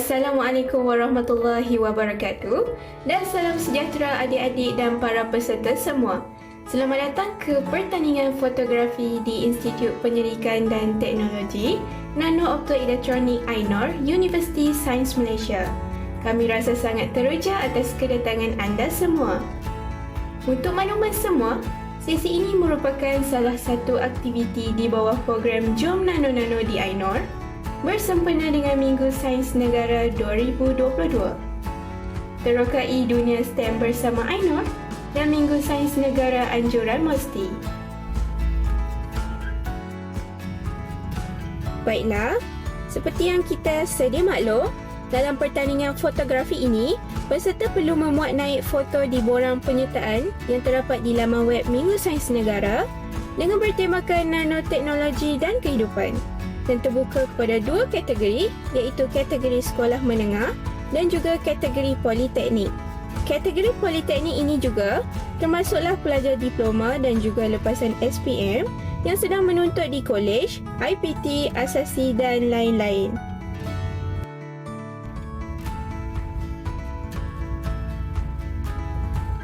Assalamualaikum warahmatullahi wabarakatuh dan salam sejahtera adik-adik dan para peserta semua. Selamat datang ke pertandingan fotografi di Institut Penyelidikan dan Teknologi Nano Optoelektronik Ainur, Universiti Sains Malaysia. Kami rasa sangat teruja atas kedatangan anda semua. Untuk makluman semua, sesi ini merupakan salah satu aktiviti di bawah program Jom Nano-Nano di Ainur bersempena dengan Minggu Sains Negara 2022. Terokai Dunia STEM bersama Ainur dan Minggu Sains Negara Anjuran Mesti. Baiklah, seperti yang kita sedia maklum, dalam pertandingan fotografi ini, peserta perlu memuat naik foto di borang penyertaan yang terdapat di laman web Minggu Sains Negara dengan bertemakan nanoteknologi dan kehidupan, dan terbuka kepada dua kategori, iaitu kategori sekolah menengah dan juga kategori politeknik. Kategori politeknik ini juga termasuklah pelajar diploma dan juga lepasan SPM yang sedang menuntut di kolej, IPT, asasi dan lain-lain.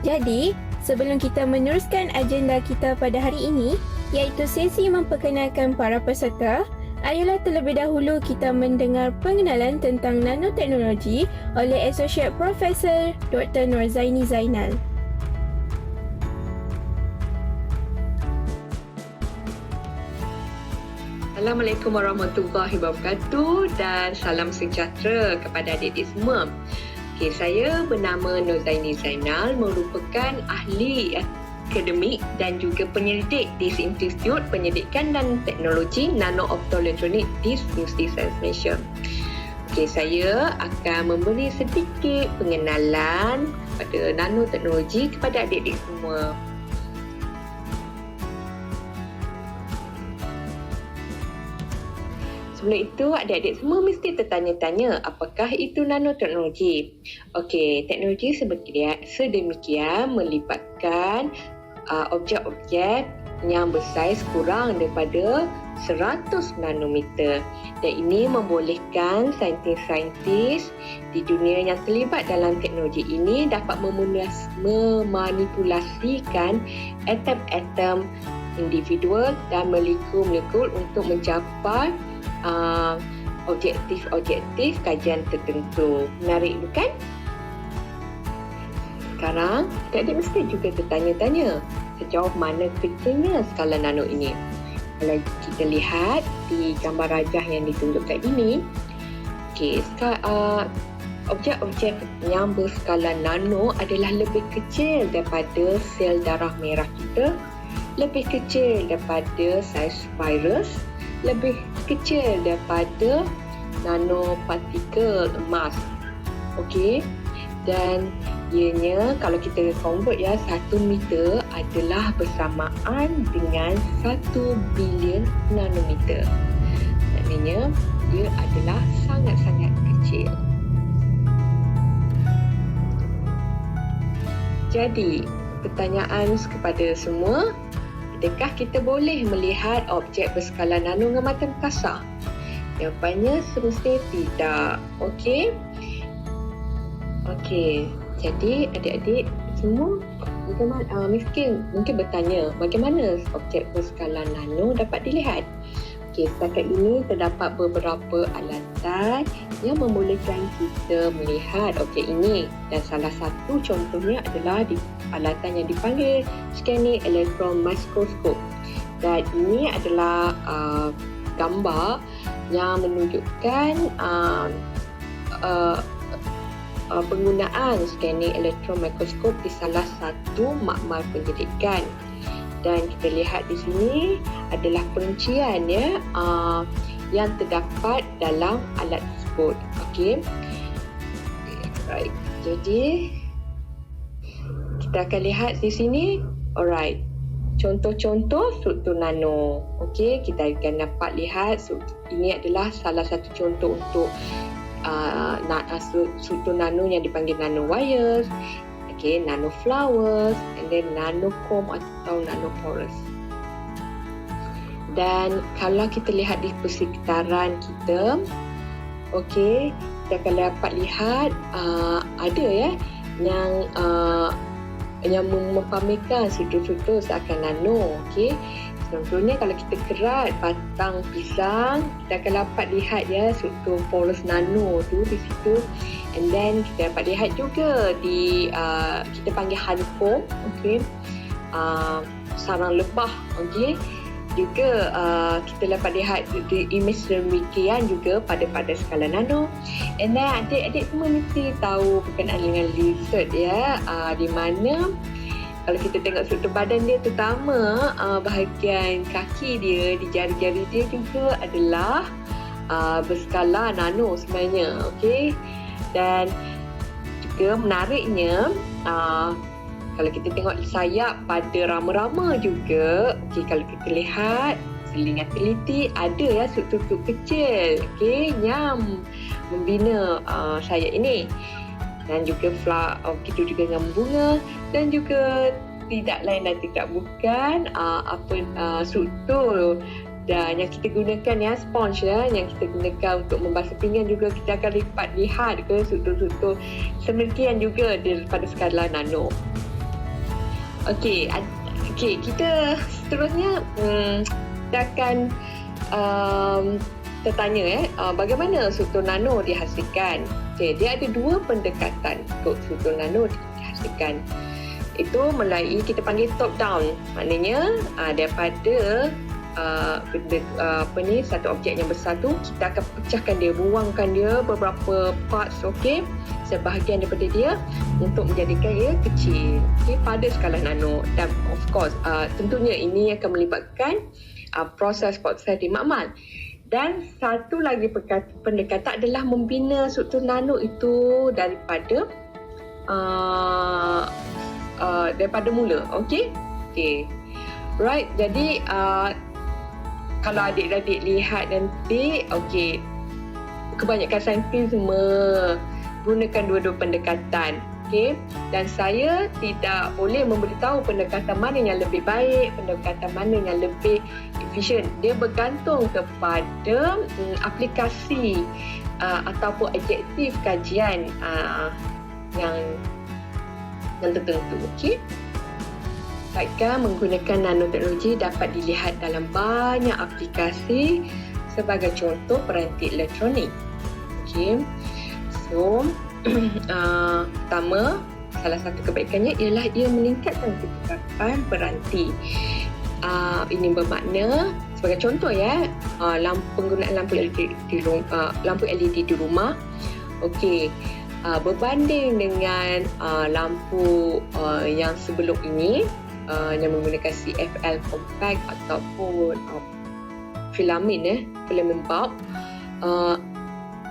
Jadi, sebelum kita meneruskan agenda kita pada hari ini, iaitu sesi memperkenalkan para peserta, ayolah terlebih dahulu kita mendengar pengenalan tentang nanoteknologi oleh Associate Professor Dr. Nurzaini Zainal. Assalamualaikum warahmatullahi wabarakatuh dan salam sejahtera kepada adik-adik semua. Saya bernama Nurzaini Zainal, merupakan ahli akademik dan juga penyelidik di Institut Penyelidikan dan Teknologi Nano Optoelektronik di Universiti Sains Malaysia. Saya akan memberi sedikit pengenalan kepada nanoteknologi kepada adik-adik semua. Sebelum itu, adik-adik semua mesti tertanya-tanya apakah itu nanoteknologi. Teknologi sedemikian melibatkan objek-objek yang bersaiz kurang daripada 100 nanometer, dan ini membolehkan saintis-saintis di dunia yang terlibat dalam teknologi ini dapat memanipulasikan atom-atom individual dan molekul-molekul untuk mencapai objektif-objektif kajian tertentu. Menarik bukan? Sekarang, adik-adik mesti juga tertanya-tanya sejauh mana kecilnya skala nano ini. Kalau kita lihat di gambar rajah yang ditunjukkan ini, objek-objek yang berskala nano adalah lebih kecil daripada sel darah merah kita, lebih kecil daripada saiz virus, lebih kecil daripada nanopartikel emas. Dan ianya kalau kita convert 1 meter adalah bersamaan dengan 1 bilion nanometer. Maknanya dia adalah sangat-sangat kecil. Jadi, pertanyaan kepada semua, adakah kita boleh melihat objek berskala nano dengan mata kasar? Jawapannya semestinya tidak. Jadi adik-adik semua mungkin bertanya bagaimana objek berskala nano dapat dilihat. Setakat ini terdapat beberapa alatan yang membolehkan kita melihat objek ini, dan salah satu contohnya adalah alatan yang dipanggil scanning electron microscope. Dan ini adalah gambar yang menunjukkan penggunaan scanning electron microscope di salah satu makmal penyelidikan. Dan kita lihat di sini adalah perincian yang terdapat dalam alat tersebut. Jadi kita akan lihat di sini. Contoh-contoh struktur nano. Kita akan dapat lihat ini adalah salah satu contoh untuk struktur nano yang dipanggil nanowires, nanoflowers, and then nanochrome atau nanoporous. Dan kalau kita lihat di persekitaran kita, kita akan dapat lihat ada ya yang mempamerkan struktur-struktur seakan nano. Okey, contohnya kalau kita kerat batang pisang, kita akan dapat lihat ya struktur porous nano tu di situ. And then kita dapat lihat juga di kita panggil honeycomb, okey, sarang lebah, okey. Juga kita dapat lihat di image demikian juga pada skala nano. And then adik-adik semua mesti tahu berkenaan dengan lizard ya, di mana kalau kita tengok struktur badan dia, terutama bahagian kaki dia, di jari-jari dia juga adalah berskala nano sebenarnya. Okey, dan juga menariknya kalau kita tengok sayap pada rama-rama juga, okey, kalau kita lihat selingan teliti ada ya struktur kecil, okey, yang membina sayap ini. Dan juga begitu juga dengan bunga, dan juga tidak lain dan tidak bukan struktur dan yang kita gunakan ya, sponge ya, yang kita gunakan untuk membasuh pinggan juga kita akan lihat ke struktur-struktur sedemikian juga daripada skala nano. Okey, kita seterusnya kita akan tertanya bagaimana struktur nano dihasilkan. Okey, dia ada dua pendekatan untuk struktur nano dihasilkan. Itu melalui kita panggil top down. Maknanya daripada satu objek yang besar tu, kita akan pecahkan dia, buangkan dia beberapa parts, okey, sebahagian daripada dia untuk menjadikan dia kecil, okey, pada skala nano. Dan of course tentunya ini akan melibatkan proses di makmal. Dan satu lagi pendekatan adalah membina struktur nano itu daripada mula, okey. Right, jadi kalau adik-adik lihat nanti, okey, kebanyakan saintis semua gunakan dua-dua pendekatan, okey. Dan saya tidak boleh memberitahu pendekatan mana yang lebih baik, pendekatan mana yang lebih efisien. Dia bergantung kepada aplikasi ataupun objektif kajian yang tertentu, okey. Baikkan menggunakan nanoteknologi dapat dilihat dalam banyak aplikasi, sebagai contoh peranti elektronik. Okey. So, pertama, salah satu kebaikannya ialah ia meningkatkan kecekapan peranti. Ini bermakna, sebagai contoh ya, penggunaan lampu LED di rumah. Okey. Berbanding dengan lampu yang sebelum ini, yang menggunakan CFL compact ataupun filamen bulb,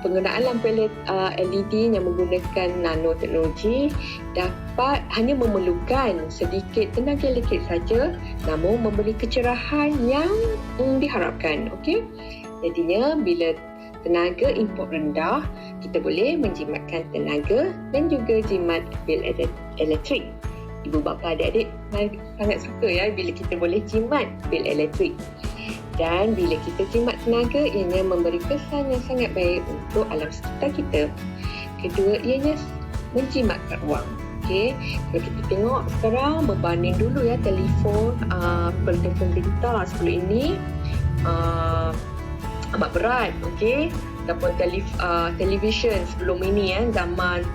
penggunaan lampu LED yang menggunakan nanoteknologi dapat hanya memerlukan sedikit tenaga elektrik saja, namun memberi kecerahan yang diharapkan. Okey, jadinya bila tenaga input rendah, kita boleh menjimatkan tenaga dan juga jimat bil elektrik. Ibu bapa adik-adik sangat suka ya bila kita boleh jimat bil elektrik. Dan bila kita jimat tenaga, ianya memberi kesan yang sangat baik untuk alam sekitar kita. Kedua, ianya menjimatkan ruang. Okey, kalau kita tengok sekarang berbanding dulu ya, telefon bincang sebelum ini amat berat, okey, ataupun televisyen sebelum ini zaman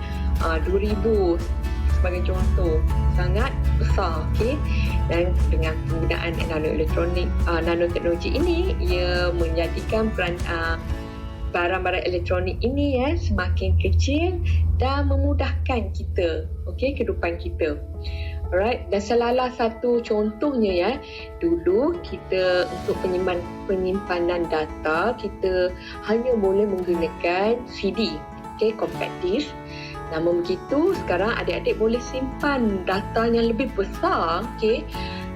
2000 sebagai contoh, sangat besar, okey. Dan dengan penggunaan nanoteknologi ini, ia menjadikan barang-barang elektronik ini semakin kecil dan memudahkan kita, okey, kehidupan kita. Alright, dan salah satu contohnya ya, dulu kita untuk penyimpanan data, kita hanya boleh menggunakan CD, okey, compact disc. Namun begitu, sekarang adik-adik boleh simpan data yang lebih besar, okey,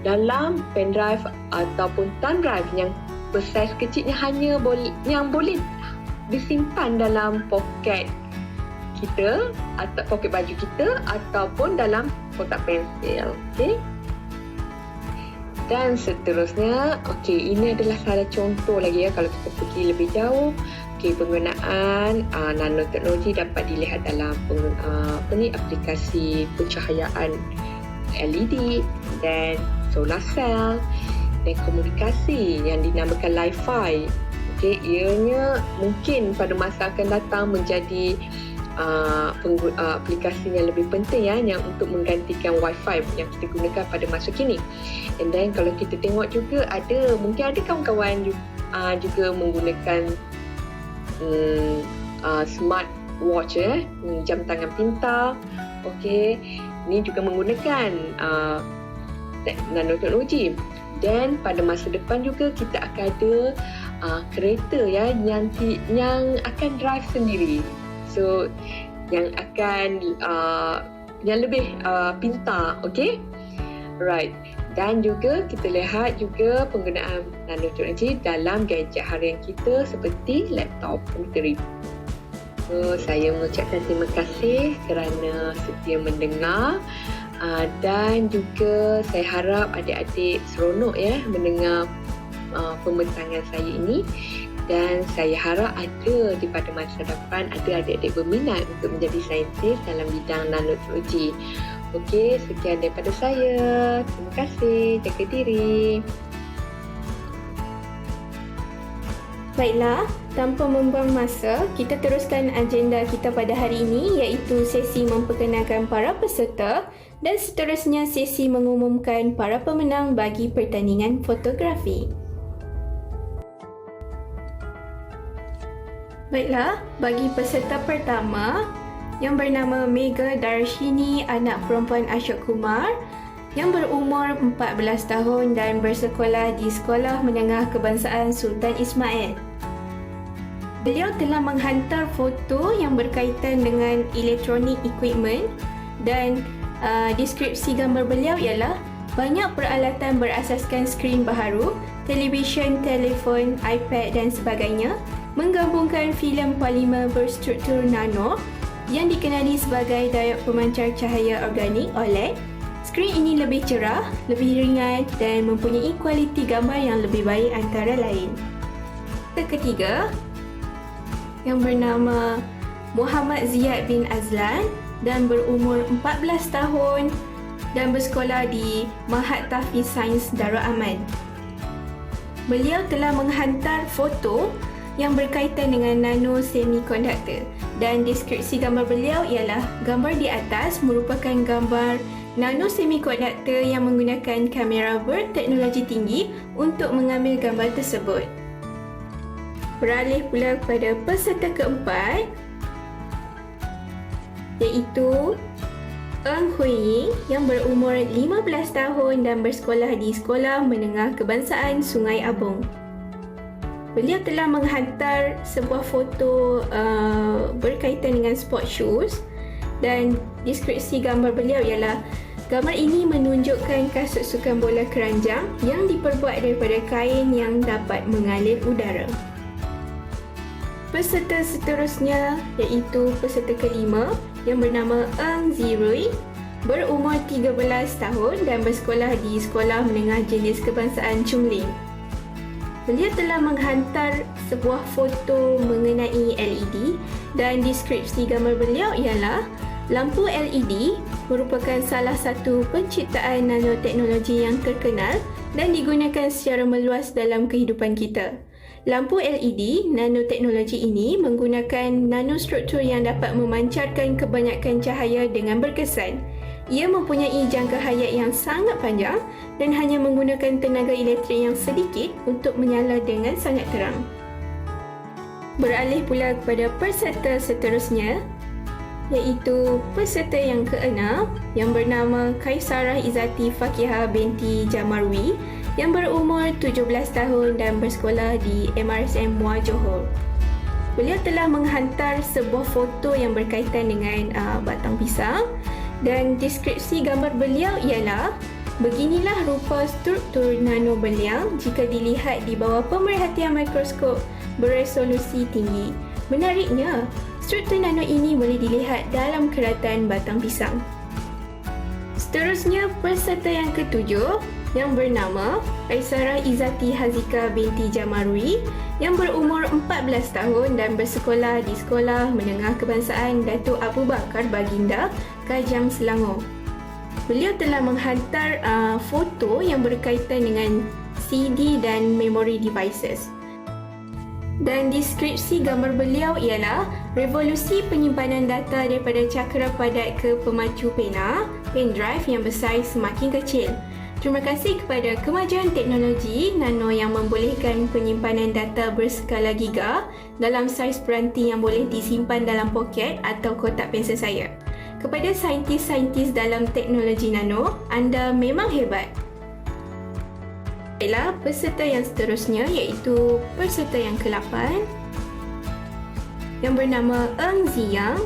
dalam pendrive ataupun thumb drive yang bersaiz kecilnya yang boleh disimpan dalam poket kita atau poket baju kita ataupun dalam kotak pensil, okey. Dan seterusnya, okey, ini adalah salah contoh lagi ya, kalau kita pergi lebih jauh, Okey, penggunaan nanoteknologi dapat dilihat dalam aplikasi pencahayaan LED dan solar cell dan komunikasi yang dinamakan Li-Fi. Okey, ianya mungkin pada masa akan datang menjadi aplikasi yang lebih penting yang untuk menggantikan Wi-Fi yang kita gunakan pada masa kini. And then kalau kita tengok juga mungkin ada kawan-kawan juga menggunakan smart watch, jam tangan pintar. Okey, ini juga menggunakan nanoteknologi. Dan pada masa depan juga kita akan ada kereta yang akan drive sendiri. So yang akan yang lebih pintar, okey? Right. Dan juga kita lihat juga penggunaan nanoteknologi dalam gadget harian kita seperti laptop, komputer. So, saya mengucapkan terima kasih kerana setia mendengar dan juga saya harap adik-adik seronok mendengar pembentangan saya ini, dan saya harap pada masa depan ada adik-adik berminat untuk menjadi saintis dalam bidang nanoteknologi. Okey, sekian daripada saya. Terima kasih. Jaga diri. Baiklah, tanpa membuang masa, kita teruskan agenda kita pada hari ini, iaitu sesi memperkenalkan para peserta dan seterusnya sesi mengumumkan para pemenang bagi pertandingan fotografi. Baiklah, bagi peserta pertama yang bernama Mega Darshini, anak perempuan Ashok Kumar yang berumur 14 tahun dan bersekolah di Sekolah Menengah Kebangsaan Sultan Ismail. Beliau telah menghantar foto yang berkaitan dengan electronic equipment dan deskripsi gambar beliau ialah banyak peralatan berasaskan skrin baharu, televisyen, telefon, iPad dan sebagainya, menggabungkan filem polimer berstruktur nano yang dikenali sebagai diod pemancar cahaya organik OLED. Skrin ini lebih cerah, lebih ringan dan mempunyai kualiti gambar yang lebih baik antara lain. Ketiga, yang bernama Muhammad Ziyad bin Azlan dan berumur 14 tahun dan bersekolah di Mahat Tahfiz Sains Darul Aman. Beliau telah menghantar foto yang berkaitan dengan nano semiconductor dan deskripsi gambar beliau ialah gambar di atas merupakan gambar nano semiconductor yang menggunakan kamera berteknologi tinggi untuk mengambil gambar tersebut. Beralih pula kepada peserta keempat, iaitu Eng Hui Ying yang berumur 15 tahun dan bersekolah di Sekolah Menengah Kebangsaan Sungai Abong. Beliau telah menghantar sebuah foto berkaitan dengan sport shoes dan deskripsi gambar beliau ialah gambar ini menunjukkan kasut sukan bola keranjang yang diperbuat daripada kain yang dapat mengalir udara. Peserta seterusnya iaitu peserta kelima yang bernama Eng Zirui, berumur 13 tahun dan bersekolah di Sekolah Menengah Jenis Kebangsaan Chungling. Beliau telah menghantar sebuah foto mengenai LED dan deskripsi gambar beliau ialah lampu LED merupakan salah satu penciptaan nanoteknologi yang terkenal dan digunakan secara meluas dalam kehidupan kita. Lampu LED nanoteknologi ini menggunakan nanostruktur yang dapat memancarkan kebanyakan cahaya dengan berkesan. Ia mempunyai jangka hayat yang sangat panjang dan hanya menggunakan tenaga elektrik yang sedikit untuk menyala dengan sangat terang. Beralih pula kepada peserta seterusnya, iaitu peserta yang keenam yang bernama Kaisarah Izzati Fakihah binti Jamarwi yang berumur 17 tahun dan bersekolah di MRSM Muar Johor. Beliau telah menghantar sebuah foto yang berkaitan dengan batang pisang dan deskripsi gambar beliau ialah beginilah rupa struktur nano beliang jika dilihat di bawah pemerhatian mikroskop beresolusi tinggi. Menariknya, struktur nano ini boleh dilihat dalam keratan batang pisang. Seterusnya, peserta yang ketujuh yang bernama Aisarah Izzati Hazika binti Jamarui yang berumur 14 tahun dan bersekolah di Sekolah Menengah Kebangsaan Datuk Abu Bakar Baginda, Kajang, Selangor. Beliau telah menghantar foto yang berkaitan dengan CD dan memory devices. Dan deskripsi gambar beliau ialah revolusi penyimpanan data daripada cakra padat ke pemacu pena, pen drive yang bersaiz semakin kecil. Terima kasih kepada kemajuan teknologi nano yang membolehkan penyimpanan data berskala giga dalam saiz peranti yang boleh disimpan dalam poket atau kotak pensel saya. Kepada saintis-saintis dalam teknologi nano, anda memang hebat. Baiklah, peserta yang seterusnya iaitu peserta yang ke-8 yang bernama Eng Ziyang,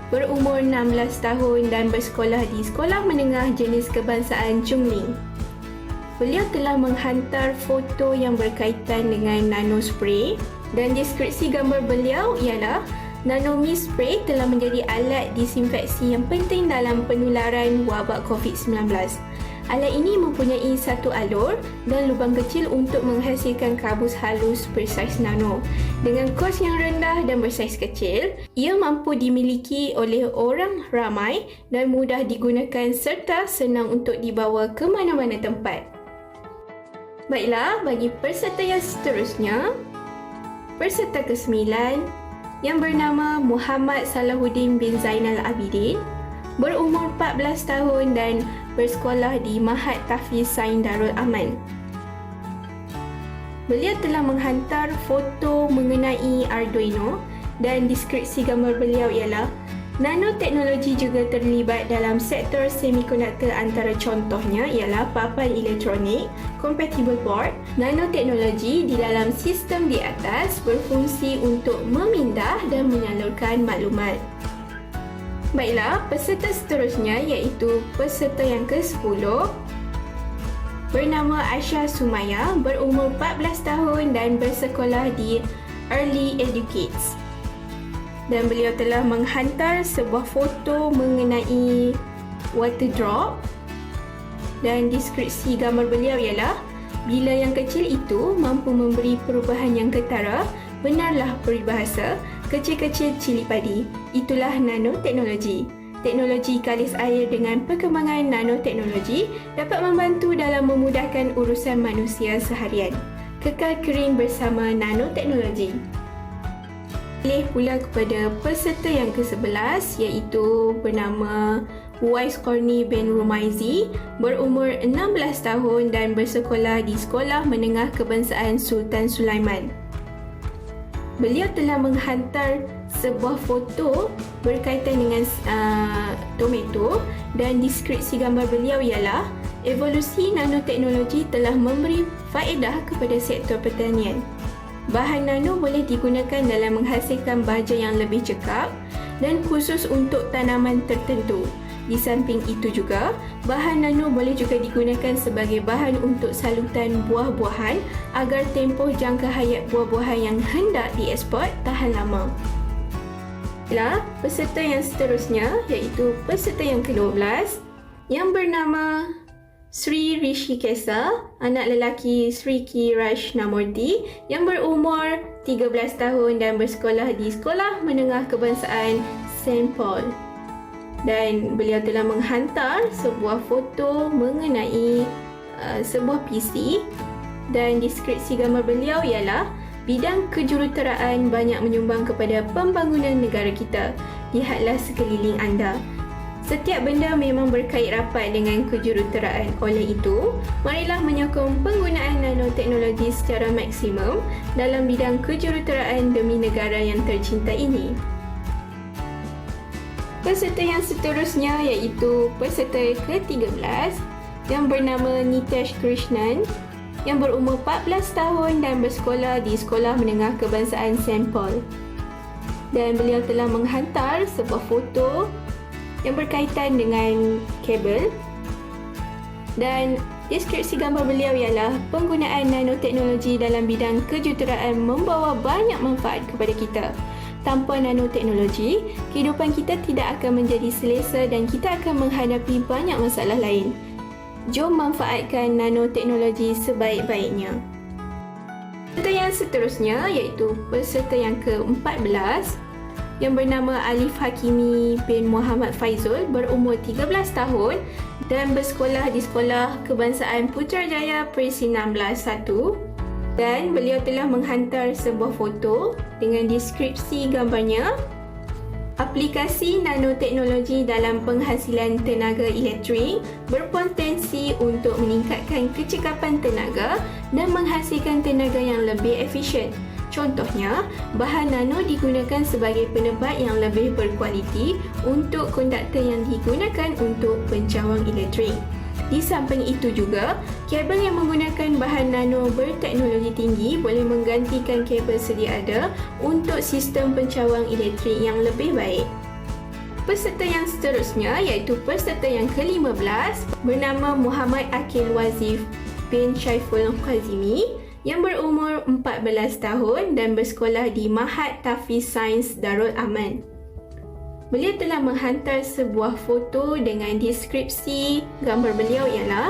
berumur 16 tahun dan bersekolah di Sekolah Menengah Jenis Kebangsaan Chungling. Beliau telah menghantar foto yang berkaitan dengan nano spray dan deskripsi gambar beliau ialah nano mist spray telah menjadi alat disinfeksi yang penting dalam penularan wabak COVID-19. Alat ini mempunyai satu alur dan lubang kecil untuk menghasilkan kabus halus bersaiz nano. Dengan kos yang rendah dan bersaiz kecil, ia mampu dimiliki oleh orang ramai dan mudah digunakan serta senang untuk dibawa ke mana-mana tempat. Baiklah, bagi peserta yang seterusnya, peserta ke-9 yang bernama Muhammad Salahuddin bin Zainal Abidin, berumur 14 tahun dan bersekolah di Mahat Tahfiz Sains Darul Aman. Beliau telah menghantar foto mengenai Arduino dan deskripsi gambar beliau ialah nanoteknologi juga terlibat dalam sektor semikonduktor, antara contohnya ialah papan elektronik, compatible board. Nanoteknologi di dalam sistem di atas berfungsi untuk memindah dan menyalurkan maklumat. Baiklah, peserta seterusnya iaitu peserta yang ke-10 bernama Aisyah Sumaya, berumur 14 tahun dan bersekolah di Early Educates. Dan beliau telah menghantar sebuah foto mengenai water drop dan deskripsi gambar beliau ialah bila yang kecil itu mampu memberi perubahan yang ketara, benarlah peribahasa kecil-kecil cili padi. Itulah nanoteknologi. Teknologi kalis air dengan perkembangan nanoteknologi dapat membantu dalam memudahkan urusan manusia seharian. Kekal kering bersama nanoteknologi. Pilih pula kepada peserta yang ke-11 iaitu bernama Uwais Korni bin Rumaizi, berumur 16 tahun dan bersekolah di Sekolah Menengah Kebangsaan Sultan Sulaiman. Beliau telah menghantar sebuah foto berkaitan dengan tomato dan deskripsi gambar beliau ialah evolusi nanoteknologi telah memberi faedah kepada sektor pertanian. Bahan nano boleh digunakan dalam menghasilkan baja yang lebih cekap dan khusus untuk tanaman tertentu. Di samping itu juga, bahan nano boleh juga digunakan sebagai bahan untuk salutan buah-buahan agar tempoh jangka hayat buah-buahan yang hendak dieksport tahan lama. Peserta yang seterusnya iaitu peserta yang ke-12 yang bernama Sri Rishikesa, anak lelaki Sri Ki Rashnamurti yang berumur 13 tahun dan bersekolah di Sekolah Menengah Kebangsaan St. Paul. Dan beliau telah menghantar sebuah foto mengenai sebuah PC dan deskripsi gambar beliau ialah bidang kejuruteraan banyak menyumbang kepada pembangunan negara kita. Lihatlah sekeliling anda. Setiap benda memang berkait rapat dengan kejuruteraan. Oleh itu, marilah menyokong penggunaan nanoteknologi secara maksimum dalam bidang kejuruteraan demi negara yang tercinta ini. Peserta yang seterusnya iaitu peserta ke-13 yang bernama Nitesh Krishnan yang berumur 14 tahun dan bersekolah di Sekolah Menengah Kebangsaan St. Paul. Dan beliau telah menghantar sebuah foto yang berkaitan dengan kabel dan deskripsi gambar beliau ialah penggunaan nanoteknologi dalam bidang kejuruteraan membawa banyak manfaat kepada kita. Tanpa nanoteknologi, kehidupan kita tidak akan menjadi selesa dan kita akan menghadapi banyak masalah lain. Jom manfaatkan nanoteknologi sebaik-baiknya. Peserta yang seterusnya iaitu peserta yang ke-14 yang bernama Alif Hakimi bin Muhammad Faizul, berumur 13 tahun dan bersekolah di Sekolah Kebangsaan Putrajaya Persinan 1, dan beliau telah menghantar sebuah foto dengan deskripsi gambarnya. Aplikasi nanoteknologi dalam penghasilan tenaga elektrik berpotensi untuk meningkatkan kecekapan tenaga dan menghasilkan tenaga yang lebih efisien. Contohnya, bahan nano digunakan sebagai penebat yang lebih berkualiti untuk konduktor yang digunakan untuk pencawang elektrik. Di samping itu juga, kabel yang menggunakan bahan nano berteknologi tinggi boleh menggantikan kabel sedia ada untuk sistem pencawang elektrik yang lebih baik. Peserta yang seterusnya iaitu peserta yang ke-15 bernama Muhammad Akil Wazif bin Syaiful Qazimi yang berumur 14 tahun dan bersekolah di Mahat Tafiz Sains Darul Aman. Beliau telah menghantar sebuah foto dengan deskripsi gambar beliau ialah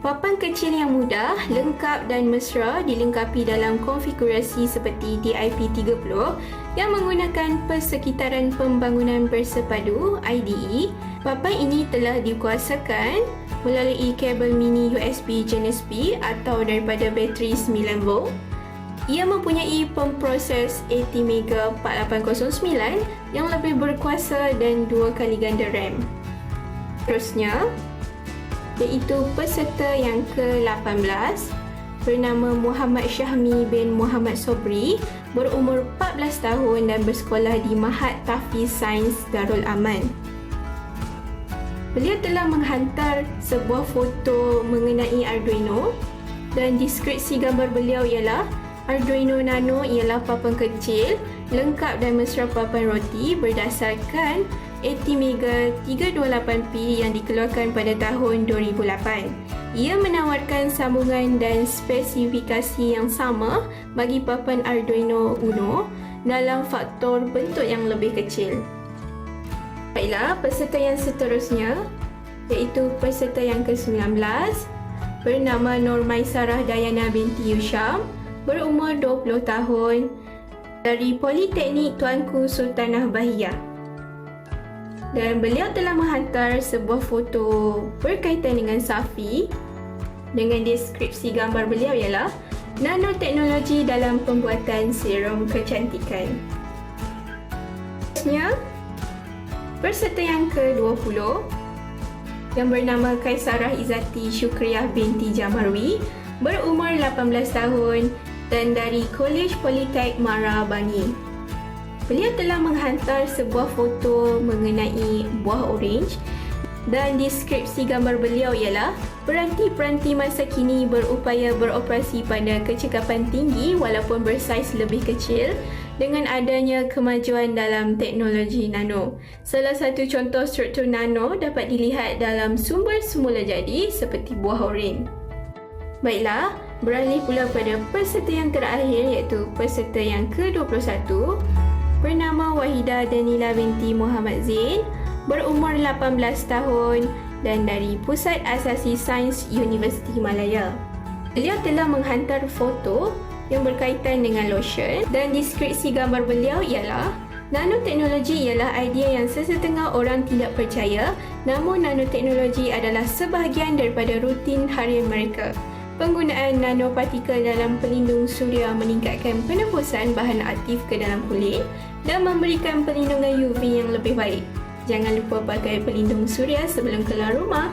papan kecil yang mudah, lengkap dan mesra dilengkapi dalam konfigurasi seperti DIP-30 yang menggunakan Persekitaran Pembangunan Bersepadu IDE. Papan ini telah dikuasakan melalui kabel mini USB jenis B atau daripada bateri 9V. Ia mempunyai pemproses ATmega 4809 yang lebih berkuasa dan 2 kali ganda RAM. Seterusnya, iaitu peserta yang ke-18 bernama Muhammad Syahmi bin Muhammad Sobri, berumur 14 tahun dan bersekolah di Mahat Tafiz Sains Darul Aman. Beliau telah menghantar sebuah foto mengenai Arduino dan deskripsi gambar beliau ialah Arduino Nano ialah papan kecil, lengkap dan mesra papan roti berdasarkan ATmega 328P yang dikeluarkan pada tahun 2008. Ia menawarkan sambungan dan spesifikasi yang sama bagi papan Arduino Uno dalam faktor bentuk yang lebih kecil. Baiklah, peserta yang seterusnya iaitu peserta yang ke-19 bernama Nur Maisarah Dayana binti Yusham, berumur 20 tahun dari Politeknik Tuanku Sultanah Bahiyah. Dan beliau telah menghantar sebuah foto berkaitan dengan Safi dengan deskripsi gambar beliau ialah nanoteknologi dalam pembuatan serum kecantikan. Seterusnya, peserta yang ke-20 yang bernama Kaisarah Izzati Syukriyah binti Jamarwi, berumur 18 tahun dan dari Kolej Politek Mara Bangi. Beliau telah menghantar sebuah foto mengenai buah orange dan deskripsi gambar beliau ialah peranti-peranti masa kini berupaya beroperasi pada kecekapan tinggi walaupun bersaiz lebih kecil dengan adanya kemajuan dalam teknologi nano. Salah satu contoh struktur nano dapat dilihat dalam sumber semula jadi seperti buah orange. Baiklah, beralih pula pada peserta yang terakhir iaitu peserta yang ke-21 bernama Wahidah Danila binti Muhammad Zain, berumur 18 tahun dan dari Pusat Asasi Sains Universiti Malaya. Beliau telah menghantar foto yang berkaitan dengan lotion dan deskripsi gambar beliau ialah nanoteknologi ialah idea yang sesetengah orang tidak percaya, namun nanoteknologi adalah sebahagian daripada rutin harian mereka. Penggunaan nanopartikel dalam pelindung suria meningkatkan penembusan bahan aktif ke dalam kulit dan memberikan perlindungan UV yang lebih baik. Jangan lupa pakai pelindung suria sebelum keluar rumah.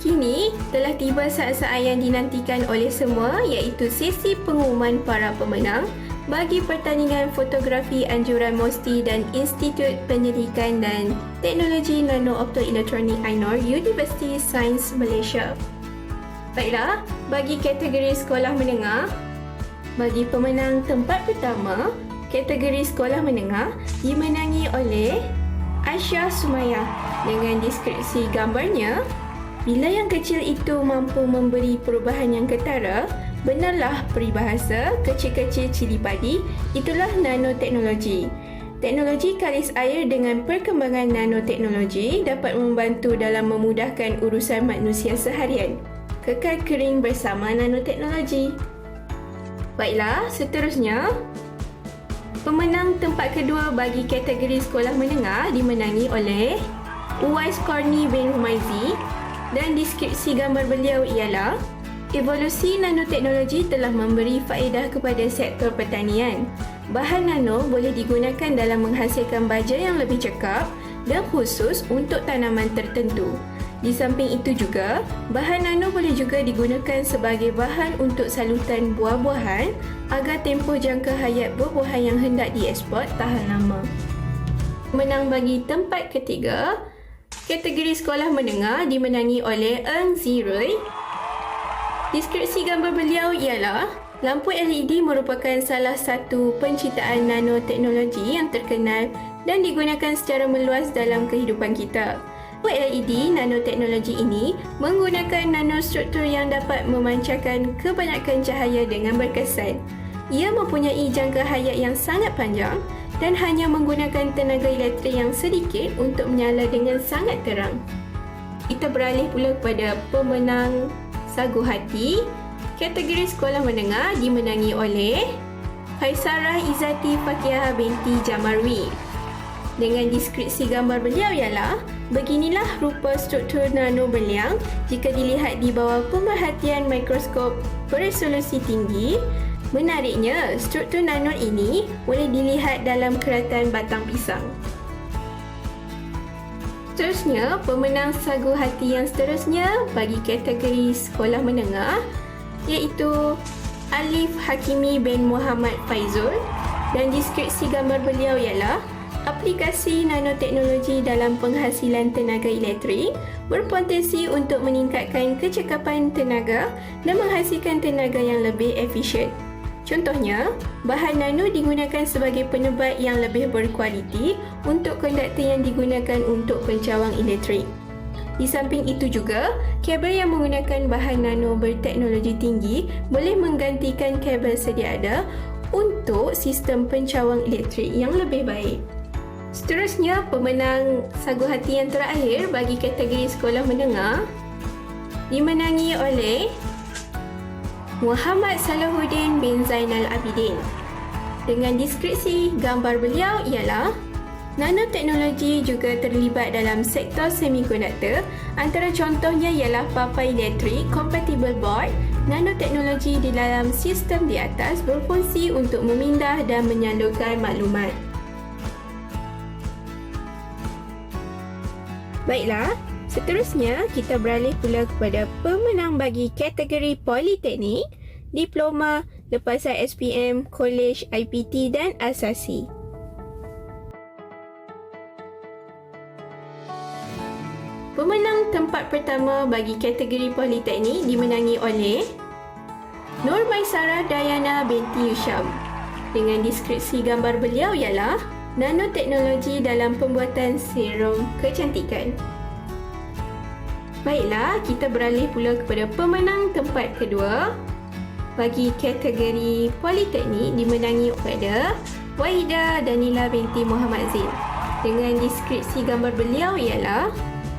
Kini telah tiba saat-saat yang dinantikan oleh semua iaitu sesi pengumuman para pemenang bagi pertandingan fotografi anjuran MOSTI dan Institut Penyelidikan dan Teknologi Nano Optoelektronik Ainur Universiti Sains Malaysia. Baiklah, bagi kategori sekolah menengah, bagi pemenang tempat pertama, kategori sekolah menengah dimenangi oleh Aisyah Sumayah dengan deskripsi gambarnya. Bila yang kecil itu mampu memberi perubahan yang ketara, benarlah peribahasa kecil-kecil cili padi, itulah nanoteknologi. Teknologi kalis air dengan perkembangan nanoteknologi dapat membantu dalam memudahkan urusan manusia seharian. Kekal kering bersama nanoteknologi. Baiklah, seterusnya, pemenang tempat kedua bagi kategori sekolah menengah dimenangi oleh Uwais Korni bin Humaizi dan deskripsi gambar beliau ialah evolusi nanoteknologi telah memberi faedah kepada sektor pertanian. Bahan nano boleh digunakan dalam menghasilkan baja yang lebih cekap dan khusus untuk tanaman tertentu. Di samping itu juga, bahan nano boleh juga digunakan sebagai bahan untuk salutan buah-buahan agar tempoh jangka hayat buah-buahan yang hendak dieksport tahan lama. Menang bagi tempat ketiga, kategori sekolah menengah dimenangi oleh Eng Zirui. Deskripsi gambar beliau ialah lampu LED merupakan salah satu penciptaan nanoteknologi yang terkenal dan digunakan secara meluas dalam kehidupan kita. Lampu LED nanoteknologi ini menggunakan nanostruktur yang dapat memancarkan kebanyakan cahaya dengan berkesan. Ia mempunyai jangka hayat yang sangat panjang dan hanya menggunakan tenaga elektrik yang sedikit untuk menyala dengan sangat terang. Kita beralih pula kepada pemenang sagu hati. Kategori sekolah menengah dimenangi oleh Faisarah Izzati Fakihah binti Jamarwi. Dengan deskripsi gambar beliau ialah, beginilah rupa struktur nano berliang jika dilihat di bawah pemerhatian mikroskop beresolusi tinggi. Menariknya, struktur nano ini boleh dilihat dalam keratan batang pisang. Seterusnya, pemenang sagu hati yang seterusnya bagi kategori sekolah menengah iaitu Alif Hakimi bin Muhammad Faizul dan deskripsi gambar beliau ialah aplikasi nanoteknologi dalam penghasilan tenaga elektrik berpotensi untuk meningkatkan kecekapan tenaga dan menghasilkan tenaga yang lebih efisien. Contohnya, bahan nano digunakan sebagai penebat yang lebih berkualiti untuk konduktor yang digunakan untuk pencawang elektrik. Di samping itu juga, kabel yang menggunakan bahan nano berteknologi tinggi boleh menggantikan kabel sedia ada untuk sistem pencawang elektrik yang lebih baik. Seterusnya, pemenang sagu hati yang terakhir bagi kategori sekolah menengah dimenangi oleh Muhammad Salahuddin bin Zainal Abidin. Dengan deskripsi gambar beliau ialah nanoteknologi juga terlibat dalam sektor semikonduktor. Antara contohnya ialah papai elektrik, compatible board. Nanoteknologi di dalam sistem di atas berfungsi untuk memindah dan menyalurkan maklumat. Baiklah, seterusnya kita beralih pula kepada pemenang bagi kategori Politeknik, Diploma, Lepasan SPM, Kolej, IPT dan Asasi. Pemenang tempat pertama bagi kategori Politeknik dimenangi oleh Nur Maisarah Dayana binti Yusham. Dengan deskripsi gambar beliau ialah nanoteknologi dalam pembuatan serum kecantikan. Baiklah, kita beralih pula kepada pemenang tempat kedua bagi kategori Politeknik dimenangi kepada Wahida Danila binti Muhammad Zain. Dengan deskripsi gambar beliau ialah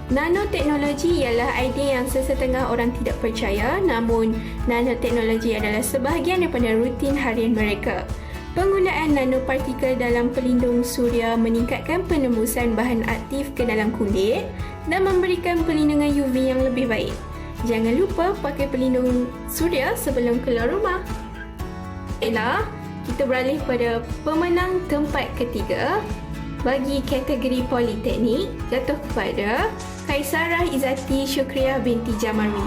nanoteknologi ialah idea yang sesetengah orang tidak percaya, namun nanoteknologi adalah sebahagian daripada rutin harian mereka. Penggunaan nanopartikel dalam pelindung suria meningkatkan penembusan bahan aktif ke dalam kulit dan memberikan perlindungan UV yang lebih baik. Jangan lupa pakai pelindung suria sebelum keluar rumah. Baiklah, kita beralih pada pemenang tempat ketiga bagi kategori Politeknik jatuh kepada Kaisarah Izzati Syukriah binti Jamarwi.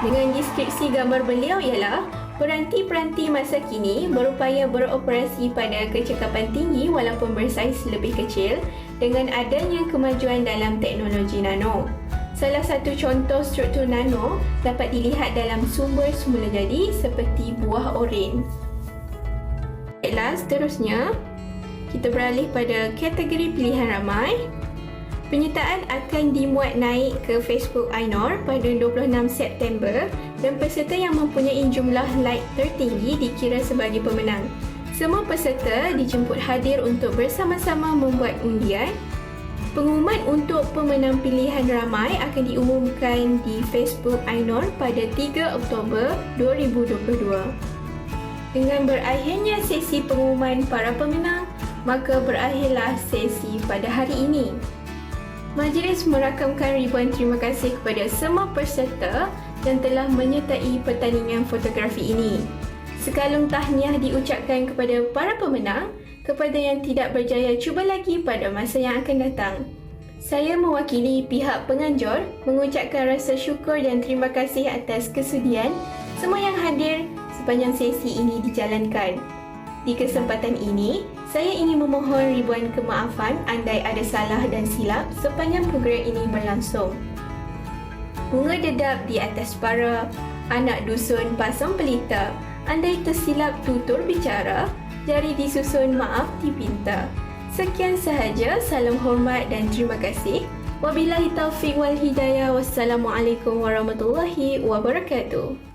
Dengan deskripsi gambar beliau ialah peranti-peranti masa kini berupaya beroperasi pada kecekapan tinggi walaupun bersaiz lebih kecil dengan adanya kemajuan dalam teknologi nano. Salah satu contoh struktur nano dapat dilihat dalam sumber semula jadi seperti buah oren. Baiklah, seterusnya kita beralih pada kategori pilihan ramai. Penyertaan akan dimuat naik ke Facebook Ainur pada 26 September dan peserta yang mempunyai jumlah like tertinggi dikira sebagai pemenang. Semua peserta dijemput hadir untuk bersama-sama membuat undian. Pengumuman untuk pemenang pilihan ramai akan diumumkan di Facebook Ainur pada 3 Oktober 2022. Dengan berakhirnya sesi pengumuman para pemenang, maka berakhirlah sesi pada hari ini. Majlis merakamkan ribuan terima kasih kepada semua peserta yang telah menyertai pertandingan fotografi ini. Sekalung tahniah diucapkan kepada para pemenang. Kepada yang tidak berjaya, cuba lagi pada masa yang akan datang. Saya mewakili pihak penganjur mengucapkan rasa syukur dan terima kasih atas kesudian semua yang hadir sepanjang sesi ini dijalankan. Di kesempatan ini, saya ingin memohon ribuan kemaafan andai ada salah dan silap sepanjang program ini berlangsung. Bunga dedap di atas para anak dusun pasang pelita, andai tersilap tutur bicara, jari disusun maaf dipinta. Sekian sahaja, salam hormat dan terima kasih. Wabillahi taufiq wal hidayah. Wassalamualaikum warahmatullahi wabarakatuh.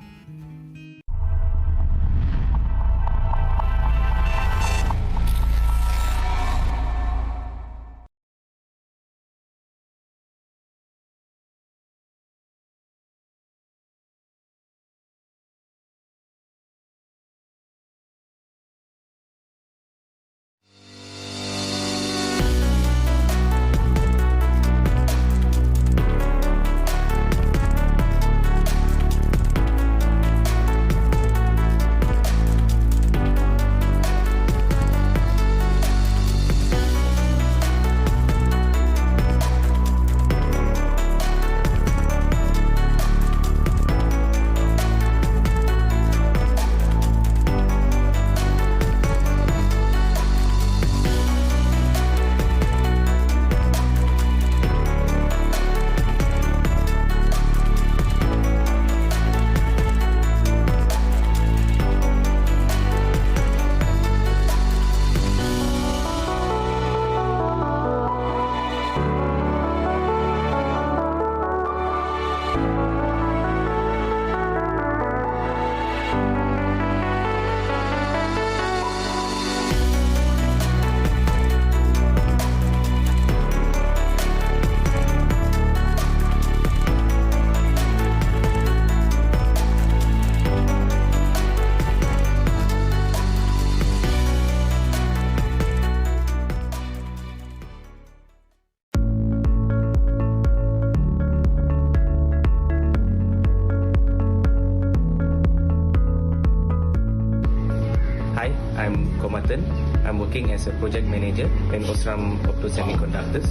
Komatan. I'm working as a project manager in Osram Opto Semiconductors.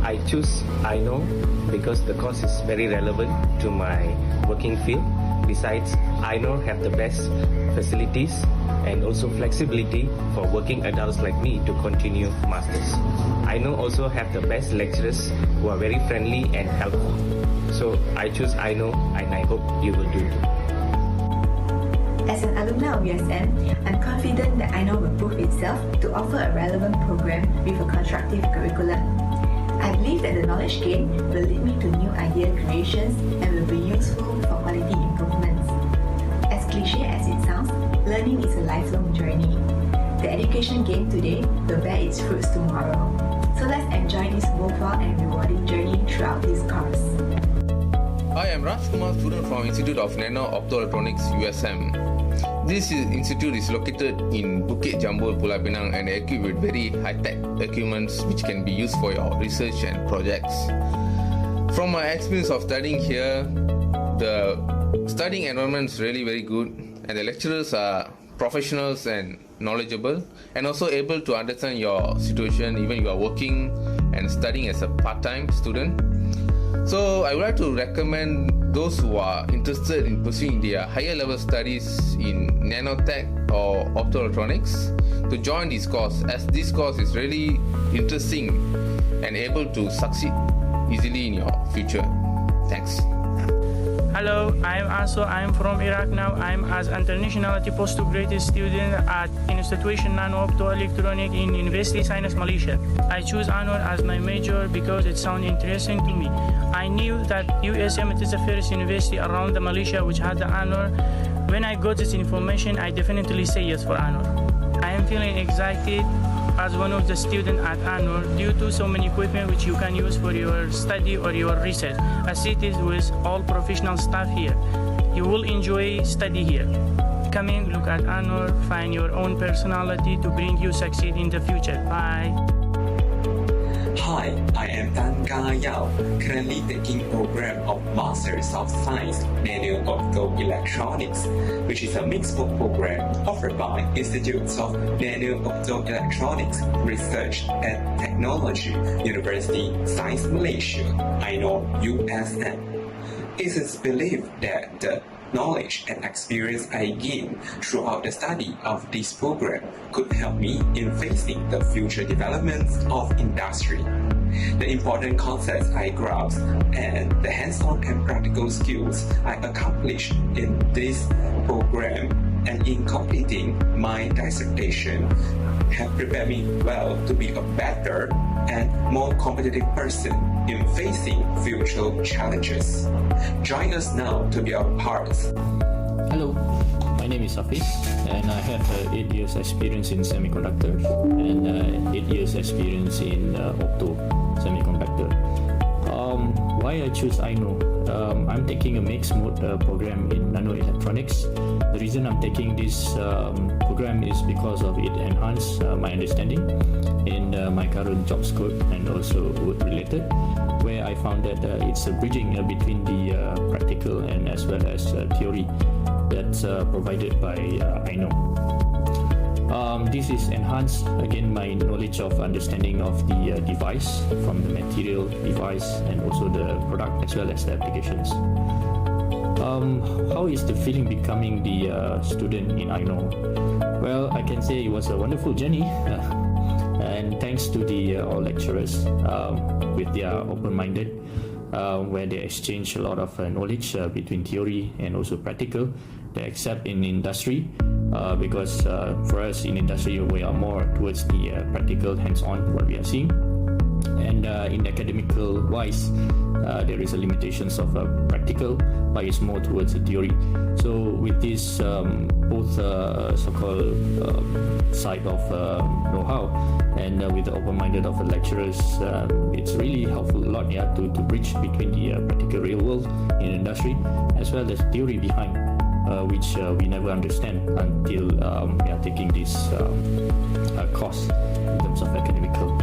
I choose Ainur because the course is very relevant to my working field. Besides, Ainur have the best facilities and also flexibility for working adults like me to continue masters. Ainur also have the best lecturers who are very friendly and helpful. So I choose Ainur and I hope you will do too. As an alumna of USM, I'm confident that Ainur will prove itself to offer a relevant program with a constructive curriculum. I believe that the knowledge gained will lead me to new idea creations and will be useful for quality improvements. As cliche as it sounds, learning is a lifelong journey. The education gained today will bear its fruits tomorrow. So let's enjoy this worthwhile and rewarding journey throughout this course. Hi, I'm Raj Kumar, student from Institute of Nano Optoelectronics, USM. This institute is located in Bukit Jambul, Pulau Pinang, and equipped with very high-tech equipments which can be used for your research and projects. From my experience of studying here, the studying environment is really very good, and the lecturers are professionals and knowledgeable, and also able to understand your situation, even you are working and studying as a part-time student. So I would like to recommend those who are interested in pursuing their higher level studies in nanotech or optoelectronics to join this course, as this course is really interesting and able to succeed easily in your future. Thanks. Hello, I'm Aso. I'm from Iraq now. I'm as internationality postgraduate student at Institution Nano Optoelectronic in University Science Malaysia. I choose Ainur as my major because it sounds interesting to me. I knew that USM is the first university around the Malaysia which had the Ainur. When I got this information, I definitely say yes for Ainur. I am feeling excited as one of the students at ANOR due to so many equipment which you can use for your study or your research, as it is with all professional staff here. You will enjoy study here. Coming, look at ANOR, find your own personality to bring you succeed in the future. Bye. Hi, I am Tan Ka Yao, currently taking program of Masters of Science Nano-Optoelectronics, which is a mixed program offered by Institutes of Nano-Optoelectronics Research and Technology, University Science Malaysia, INO USM. It is believed that the knowledge and experience I gain throughout the study of this program could help me in facing the future developments of industry. The important concepts I grasp and the hands-on and practical skills I accomplished in this program and in completing my dissertation have prepared me well to be a better and more competitive person in facing future challenges. Join us now to be a part. Hello, my name is Hafiz and I have 8 years experience in semiconductors and 8 years experience in opto semiconductor. Why I choose INO? I'm taking a mixed mode program in nanoelectronics. The reason I'm taking this program is because of it enhance my understanding in my current job scope and also work related, where I found that it's a bridging between the practical and as well as theory that's provided by INO. This is enhanced again my knowledge of understanding of the device, from the material device and also the product as well as the applications. How is the feeling becoming the student in INO? Well, I can say it was a wonderful journey and thanks to the all lecturers with their open-minded where they exchange a lot of knowledge between theory and also practical. They accept in industry because for us in industry we are more towards the practical hands-on what we are seeing, and in academical wise there is a limitations of practical, but it's more towards the theory. So with this both so-called side of know-how and with the open-minded of the lecturers, it's really helpful a lot to bridge between the practical real world in industry as well as theory behind which we never understand until we are taking this course in terms of academical.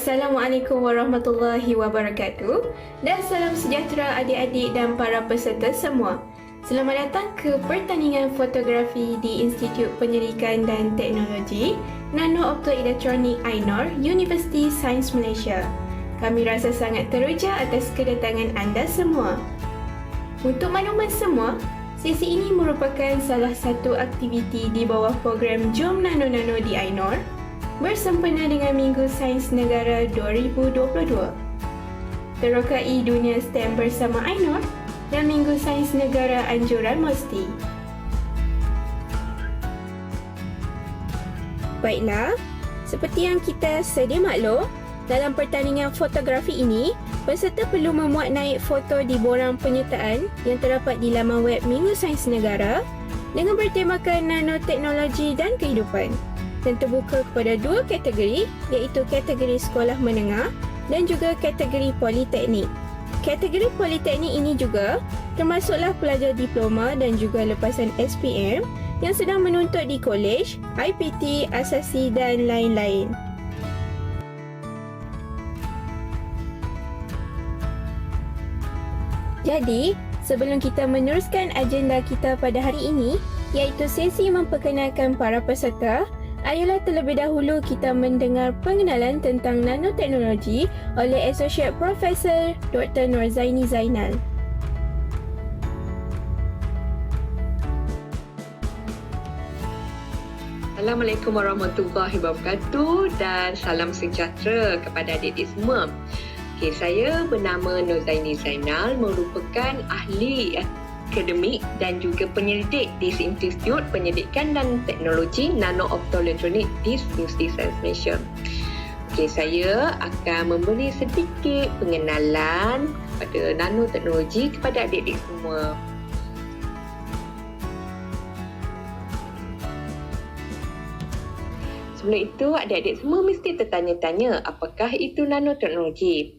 Assalamualaikum warahmatullahi wabarakatuh dan salam sejahtera adik-adik dan para peserta semua. Selamat datang ke pertandingan fotografi di Institut Penyelidikan dan Teknologi Nano Optoelektronik Ainur, Universiti Sains Malaysia. Kami rasa sangat teruja atas kedatangan anda semua. Untuk makluman semua, sesi ini merupakan salah satu aktiviti di bawah program Jom Nano-Nano di Ainur bersempena dengan Minggu Sains Negara 2022. Terokai Dunia STEM bersama Ainur dan Minggu Sains Negara Anjuran Mesti. Baiklah, seperti yang kita sedia maklum, dalam pertandingan fotografi ini, peserta perlu memuat naik foto di borang penyertaan yang terdapat di laman web Minggu Sains Negara dengan bertemakan nanoteknologi dan kehidupan. Dan terbuka kepada dua kategori, iaitu kategori sekolah menengah dan juga kategori politeknik. Kategori politeknik ini juga termasuklah pelajar diploma dan juga lepasan SPM yang sedang menuntut di kolej, IPT, asasi dan lain-lain. Jadi, sebelum kita meneruskan agenda kita pada hari ini, iaitu sesi memperkenalkan para peserta, ayolah terlebih dahulu kita mendengar pengenalan tentang nanoteknologi oleh Associate Professor Dr. Nurzaini Zainal. Assalamualaikum warahmatullahi wabarakatuh dan salam sejahtera kepada adik-adik semua. Saya bernama Nurzaini Zainal, merupakan ahli akademik dan juga penyelidik di Institut Penyelidikan dan Teknologi Nano Optoelektronik di Universiti Sains Malaysia. Saya akan memberi sedikit pengenalan kepada nanoteknologi kepada adik-adik semua. Sebelum itu, adik-adik semua mesti tertanya-tanya apakah itu nanoteknologi.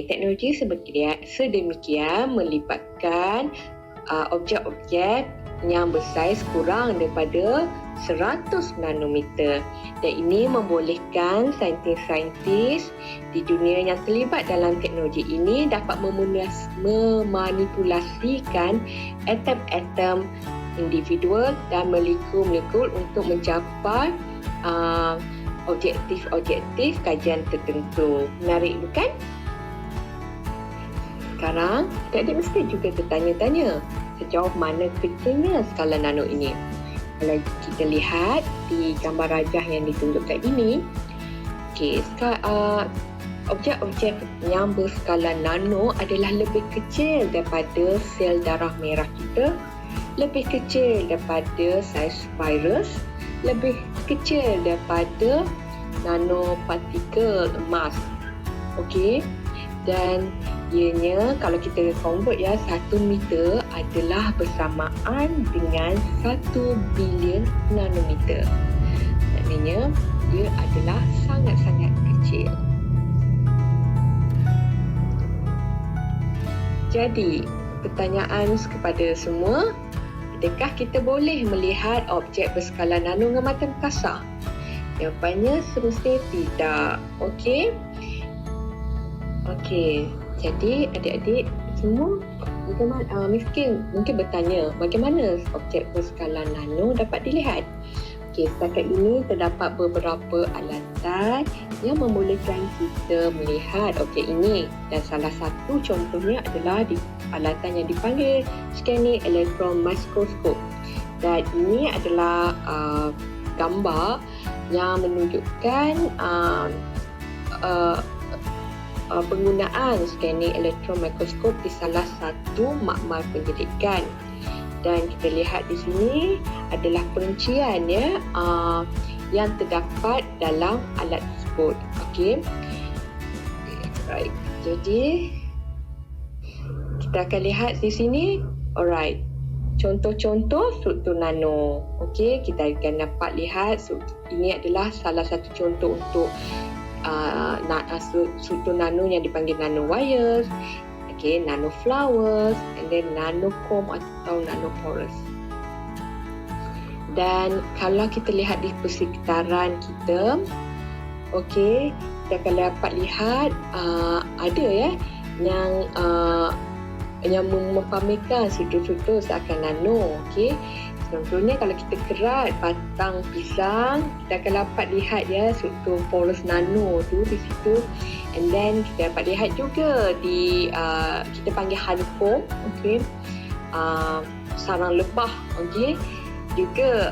Teknologi sedemikian melibatkan objek-objek yang bersaiz kurang daripada 100 nanometer. Dan ini membolehkan saintis-saintis di dunia yang terlibat dalam teknologi ini dapat memanipulasikan atom-atom individual dan molekul-molekul untuk mencapai objektif-objektif kajian tertentu. Menarik bukan? Sekarang, adik-adik mesti juga tertanya-tanya sejauh mana kecilnya skala nano ini. Kalau kita lihat di gambar rajah yang ditunjukkan ini, objek-objek yang berskala nano adalah lebih kecil daripada sel darah merah kita, lebih kecil daripada saiz virus, lebih kecil daripada nanopartikel emas. Dan ianya kalau kita convert 1 meter adalah bersamaan dengan 1 bilion nanometer. Maknanya dia adalah sangat-sangat kecil. Jadi, pertanyaan kepada semua, adakah kita boleh melihat objek berskala nano dengan mata kasar? Jawapannya semestinya tidak. Jadi adik-adik semua mungkin bertanya bagaimana objek berskala nano dapat dilihat. Setakat ini terdapat beberapa alatan yang membolehkan kita melihat objek ini, dan salah satu contohnya adalah alatan yang dipanggil scanning electron microscope. Dan ini adalah gambar yang menunjukkan penggunaan scanning electron microscope di salah satu makmal penyelidikan. Dan kita lihat di sini adalah perincian yang terdapat dalam alat tersebut. Jadi kita akan lihat di sini. Contoh-contoh struktur nano. Kita akan dapat lihat ini adalah salah satu contoh untuk struktur nano yang dipanggil nanowires, nanoflowers, and then nanochrome atau nanoporous. Dan kalau kita lihat di persekitaran kita, kita akan dapat lihat ada ya yang mempamerkan struktur-struktur seakan nano. Okey, contohnya kalau kita kerat batang pisang, kita akan dapat lihat ya struktur porous nano tu di situ. And then kita dapat lihat juga di kita panggil honeycomb, okey, sarang lebah, okey. Juga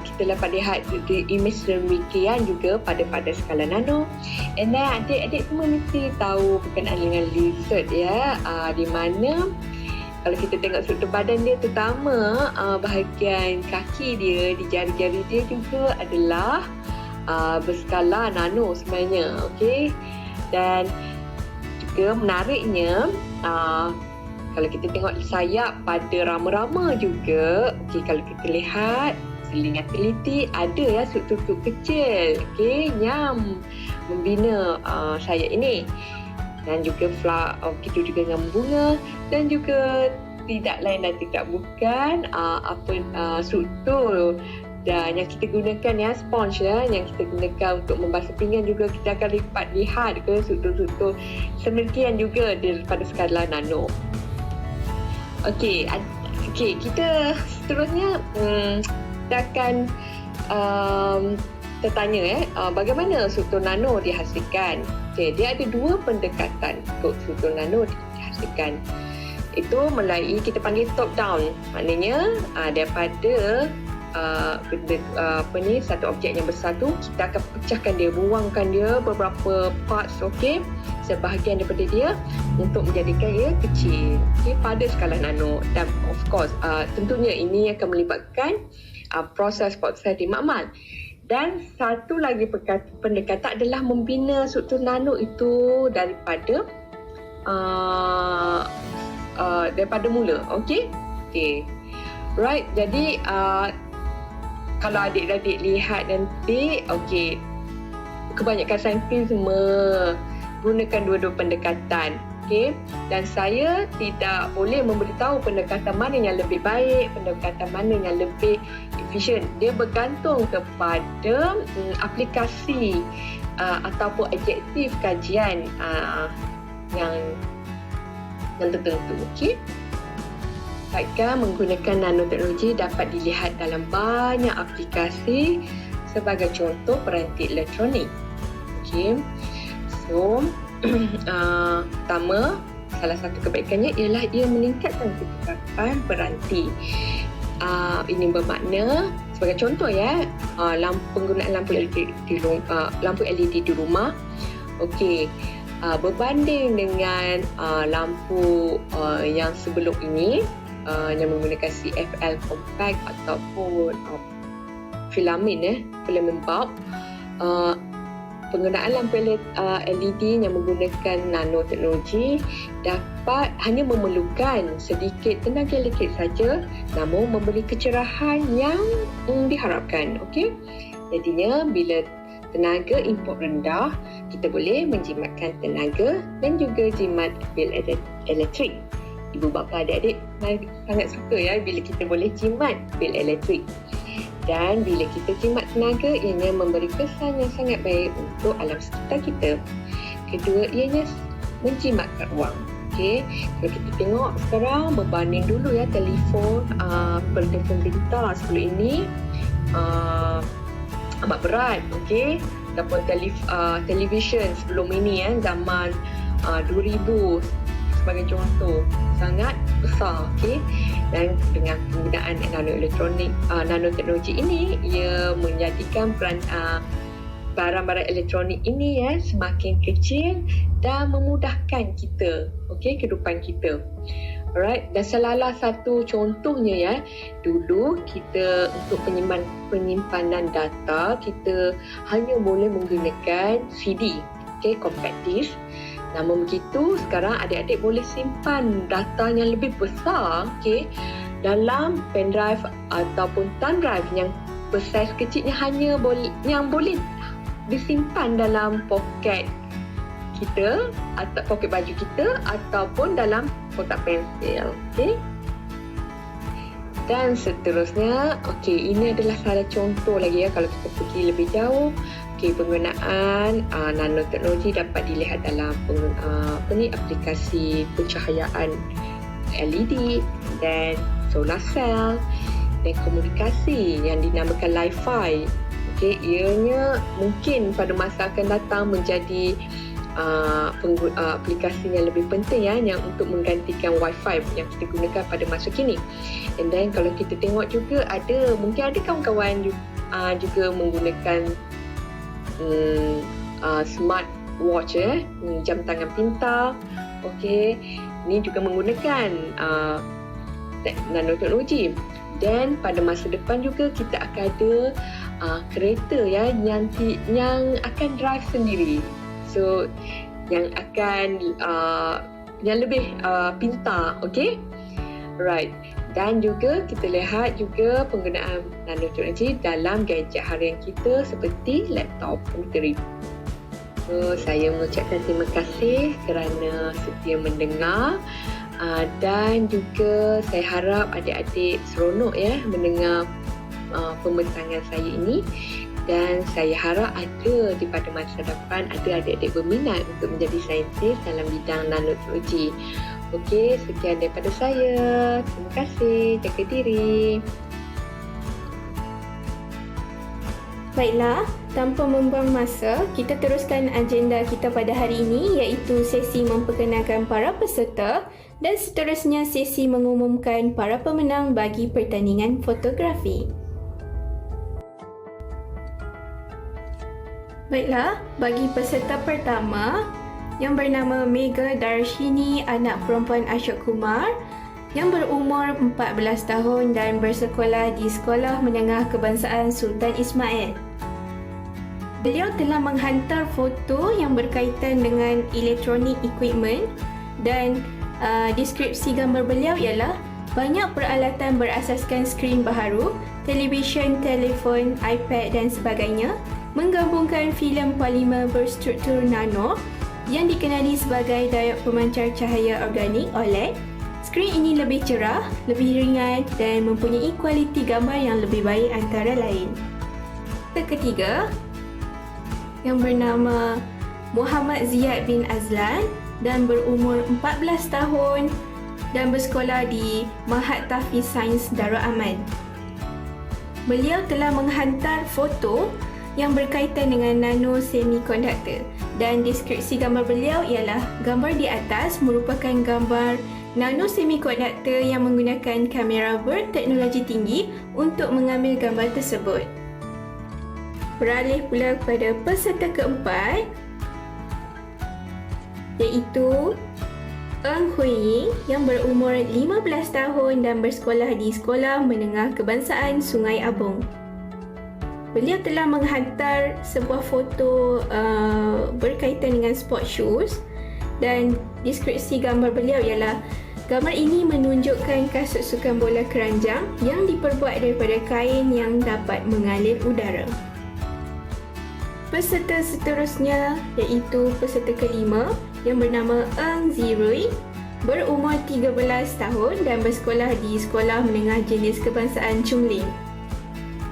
kita dapat lihat di image demikian juga pada skala nano. And then adik-adik semua mesti tahu berkenaan dengan lizard ya, di mana kalau kita tengok struktur badan dia, terutama bahagian kaki dia, di jari-jari dia juga adalah berskala nano sebenarnya. Okey, dan juga menariknya kalau kita tengok sayap pada rama-rama juga, okey, kalau kita lihat selingan teliti ada ya struktur kecil, okey, yang membina sayap ini. Dan juga begitu juga dengan bunga, dan juga tidak lain dan tidak bukan struktur dan yang kita gunakan ya, sponge ya, yang kita gunakan untuk membasuh pinggan juga kita akan lihat ke struktur-struktur sedemikian juga daripada skala nano. Okey, kita seterusnya kita akan tertanya bagaimana struktur nano dihasilkan. Okey, dia ada dua pendekatan untuk struktur nano dihasilkan. Itu melalui kita panggil top down. Maknanya daripada satu objek yang besar tu, kita akan pecahkan dia, buangkan dia beberapa parts, okey, sebahagian daripada dia untuk menjadikan dia kecil, okey, pada skala nano. Dan of course tentunya ini akan melibatkan proses di makmal. Dan satu lagi pendekatan adalah membina struktur nano itu daripada mula, okey. Right, jadi kalau adik-adik lihat nanti, okey, kebanyakan saintis menggunakan dua-dua pendekatan, okey. Dan saya tidak boleh memberitahu pendekatan mana yang lebih baik, pendekatan mana yang lebih efisien. Dia bergantung kepada aplikasi ataupun objektif kajian yang tertentu, okey. Baiklah, menggunakan nanoteknologi dapat dilihat dalam banyak aplikasi sebagai contoh peranti elektronik. Okey. So, pertama, salah satu kebaikannya ialah ia meningkatkan kecekapan peranti. Ini bermakna sebagai contoh ya, penggunaan lampu LED di rumah. Okey. Berbanding dengan lampu yang sebelum ini yang menggunakan CFL compact ataupun filamen bulb, penggunaan lampu LED yang menggunakan nanoteknologi dapat hanya memerlukan sedikit tenaga elektrik saja, namun memberi kecerahan yang diharapkan. Okey, jadinya bila tenaga input rendah, kita boleh menjimatkan tenaga dan juga jimat bil elektrik. Ibu bapa adik-adik sangat suka ya bila kita boleh jimat bil elektrik. Dan bila kita jimat tenaga, ianya memberi kesan yang sangat baik untuk alam sekitar kita. Kedua, ianya menjimatkan ruang. Okey, kalau kita tengok sekarang berbanding dulu ya, telefon bincang sebelum ini amat berat, okey, ataupun televisyen sebelum ini zaman 2000 sebagai contoh sangat besar, okey. Dan dengan penggunaan nanoteknologi ini, ia menjadikan barang-barang elektronik ini ya semakin kecil dan memudahkan kita, okey, kehidupan kita. Alright, dan salah satu contohnya ya, dulu kita untuk penyimpanan data kita hanya boleh menggunakan CD, okey, compact disc. Namun begitu, sekarang adik-adik boleh simpan data yang lebih besar, okey, dalam pendrive ataupun thumb drive yang bersaiz kecilnya yang boleh disimpan dalam poket kita atau poket baju kita ataupun dalam kotak pensil, okey. Dan seterusnya, okey, ini adalah salah contoh lagi ya kalau kita pergi lebih jauh. Okey, penggunaan nanoteknologi dapat dilihat dalam aplikasi pencahayaan LED dan solar cell dan komunikasi yang dinamakan Li-Fi. Okey, ianya mungkin pada masa akan datang menjadi aplikasi yang lebih penting yang untuk menggantikan Wi-Fi yang kita gunakan pada masa kini. And then kalau kita tengok juga mungkin ada kawan-kawan juga menggunakan smart watch, jam tangan pintar. Okey, ini juga menggunakan nanoteknologi. Dan pada masa depan juga kita akan ada kereta yang akan drive sendiri. So yang akan yang lebih pintar, okey? Right. Dan juga kita lihat juga penggunaan nanoteknologi dalam gadget harian kita seperti laptop, komputer. So, saya mengucapkan terima kasih kerana setia mendengar dan juga saya harap adik-adik seronok mendengar pembentangan saya ini, dan saya harap pada masa depan ada adik-adik berminat untuk menjadi saintis dalam bidang nanoteknologi. Okey, sekian daripada saya. Terima kasih. Jaga diri. Baiklah, tanpa membuang masa, kita teruskan agenda kita pada hari ini, iaitu sesi memperkenalkan para peserta dan seterusnya sesi mengumumkan para pemenang bagi pertandingan fotografi. Baiklah, bagi peserta pertama yang bernama Mega Darshini, anak perempuan Ashok Kumar yang berumur 14 tahun dan bersekolah di Sekolah Menengah Kebangsaan Sultan Ismail. Beliau telah menghantar foto yang berkaitan dengan electronic equipment dan deskripsi gambar beliau ialah banyak peralatan berasaskan skrin baharu, televisyen, telefon, iPad dan sebagainya, menggabungkan filem polimer berstruktur nano yang dikenali sebagai diod pemancar cahaya organik OLED. Skrin ini lebih cerah, lebih ringan dan mempunyai kualiti gambar yang lebih baik antara lain. Ketiga, yang bernama Muhammad Ziyad bin Azlan dan berumur 14 tahun dan bersekolah di Mahat Tahfiz Sains Darul Aman. Beliau telah menghantar foto yang berkaitan dengan nano semiconductor dan deskripsi gambar beliau ialah gambar di atas merupakan gambar nano semiconductor yang menggunakan kamera berteknologi tinggi untuk mengambil gambar tersebut. Beralih pula kepada peserta keempat, iaitu Eng Hui Ying yang berumur 15 tahun dan bersekolah di Sekolah Menengah Kebangsaan Sungai Abong. Beliau telah menghantar sebuah foto berkaitan dengan sport shoes dan deskripsi gambar beliau ialah gambar ini menunjukkan kasut sukan bola keranjang yang diperbuat daripada kain yang dapat mengalir udara. Peserta seterusnya iaitu peserta kelima yang bernama Eng Zirui, berumur 13 tahun dan bersekolah di Sekolah Menengah Jenis Kebangsaan Chungling.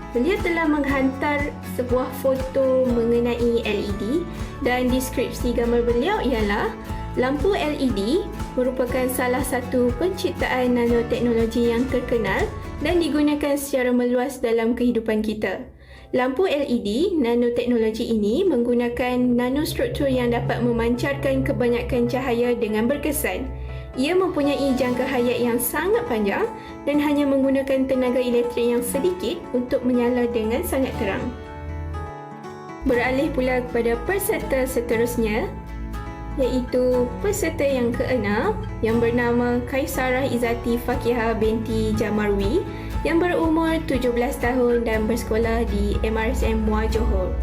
Beliau telah menghantar sebuah foto mengenai LED dan deskripsi gambar beliau ialah lampu LED merupakan salah satu penciptaan nanoteknologi yang terkenal dan digunakan secara meluas dalam kehidupan kita. Lampu LED nanoteknologi ini menggunakan nanostruktur yang dapat memancarkan kebanyakan cahaya dengan berkesan. Ia mempunyai jangka hayat yang sangat panjang dan hanya menggunakan tenaga elektrik yang sedikit untuk menyala dengan sangat terang. Beralih pula kepada peserta seterusnya, iaitu peserta yang keenam yang bernama Kaisarah Izzati Fakihah binti Jamarwi yang berumur 17 tahun dan bersekolah di MRSM Muar Johor.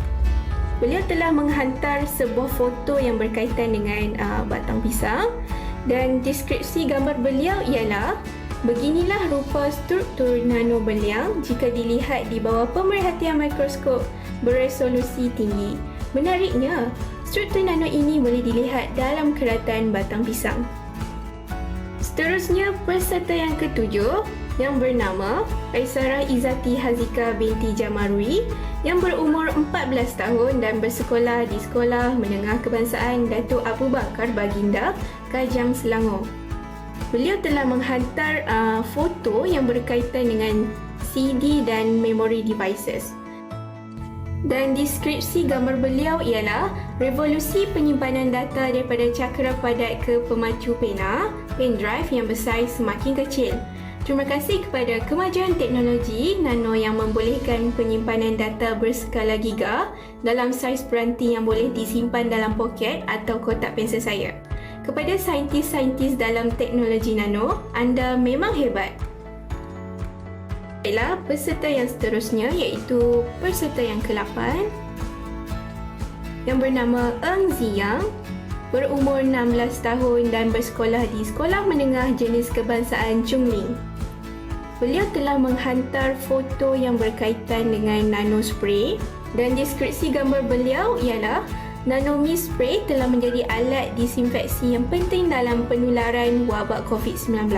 Beliau telah menghantar sebuah foto yang berkaitan dengan batang pisang dan deskripsi gambar beliau ialah beginilah rupa struktur nano beliang jika dilihat di bawah pemerhatian mikroskop beresolusi tinggi. Menariknya, struktur nano ini boleh dilihat dalam keratan batang pisang. Seterusnya, peserta yang ketujuh yang bernama Qaisarah Izzati Hazika binti Jamarui yang berumur 14 tahun dan bersekolah di Sekolah Menengah Kebangsaan Datuk Abu Bakar Baginda, Kajang, Selangor. Beliau telah menghantar foto yang berkaitan dengan CD dan memory devices. Dan deskripsi gambar beliau ialah revolusi penyimpanan data daripada cakra padat ke pemacu pena, pen drive yang bersaiz semakin kecil. Terima kasih kepada kemajuan teknologi nano yang membolehkan penyimpanan data berskala giga dalam saiz peranti yang boleh disimpan dalam poket atau kotak pensel saya. Kepada saintis-saintis dalam teknologi nano, anda memang hebat. Baiklah, peserta yang seterusnya iaitu peserta yang ke-8 yang bernama Eng Ziyang, berumur 16 tahun dan bersekolah di Sekolah Menengah Jenis Kebangsaan Chungling. Beliau telah menghantar foto yang berkaitan dengan nano spray dan deskripsi gambar beliau ialah nano mist spray telah menjadi alat disinfeksi yang penting dalam penularan wabak COVID-19.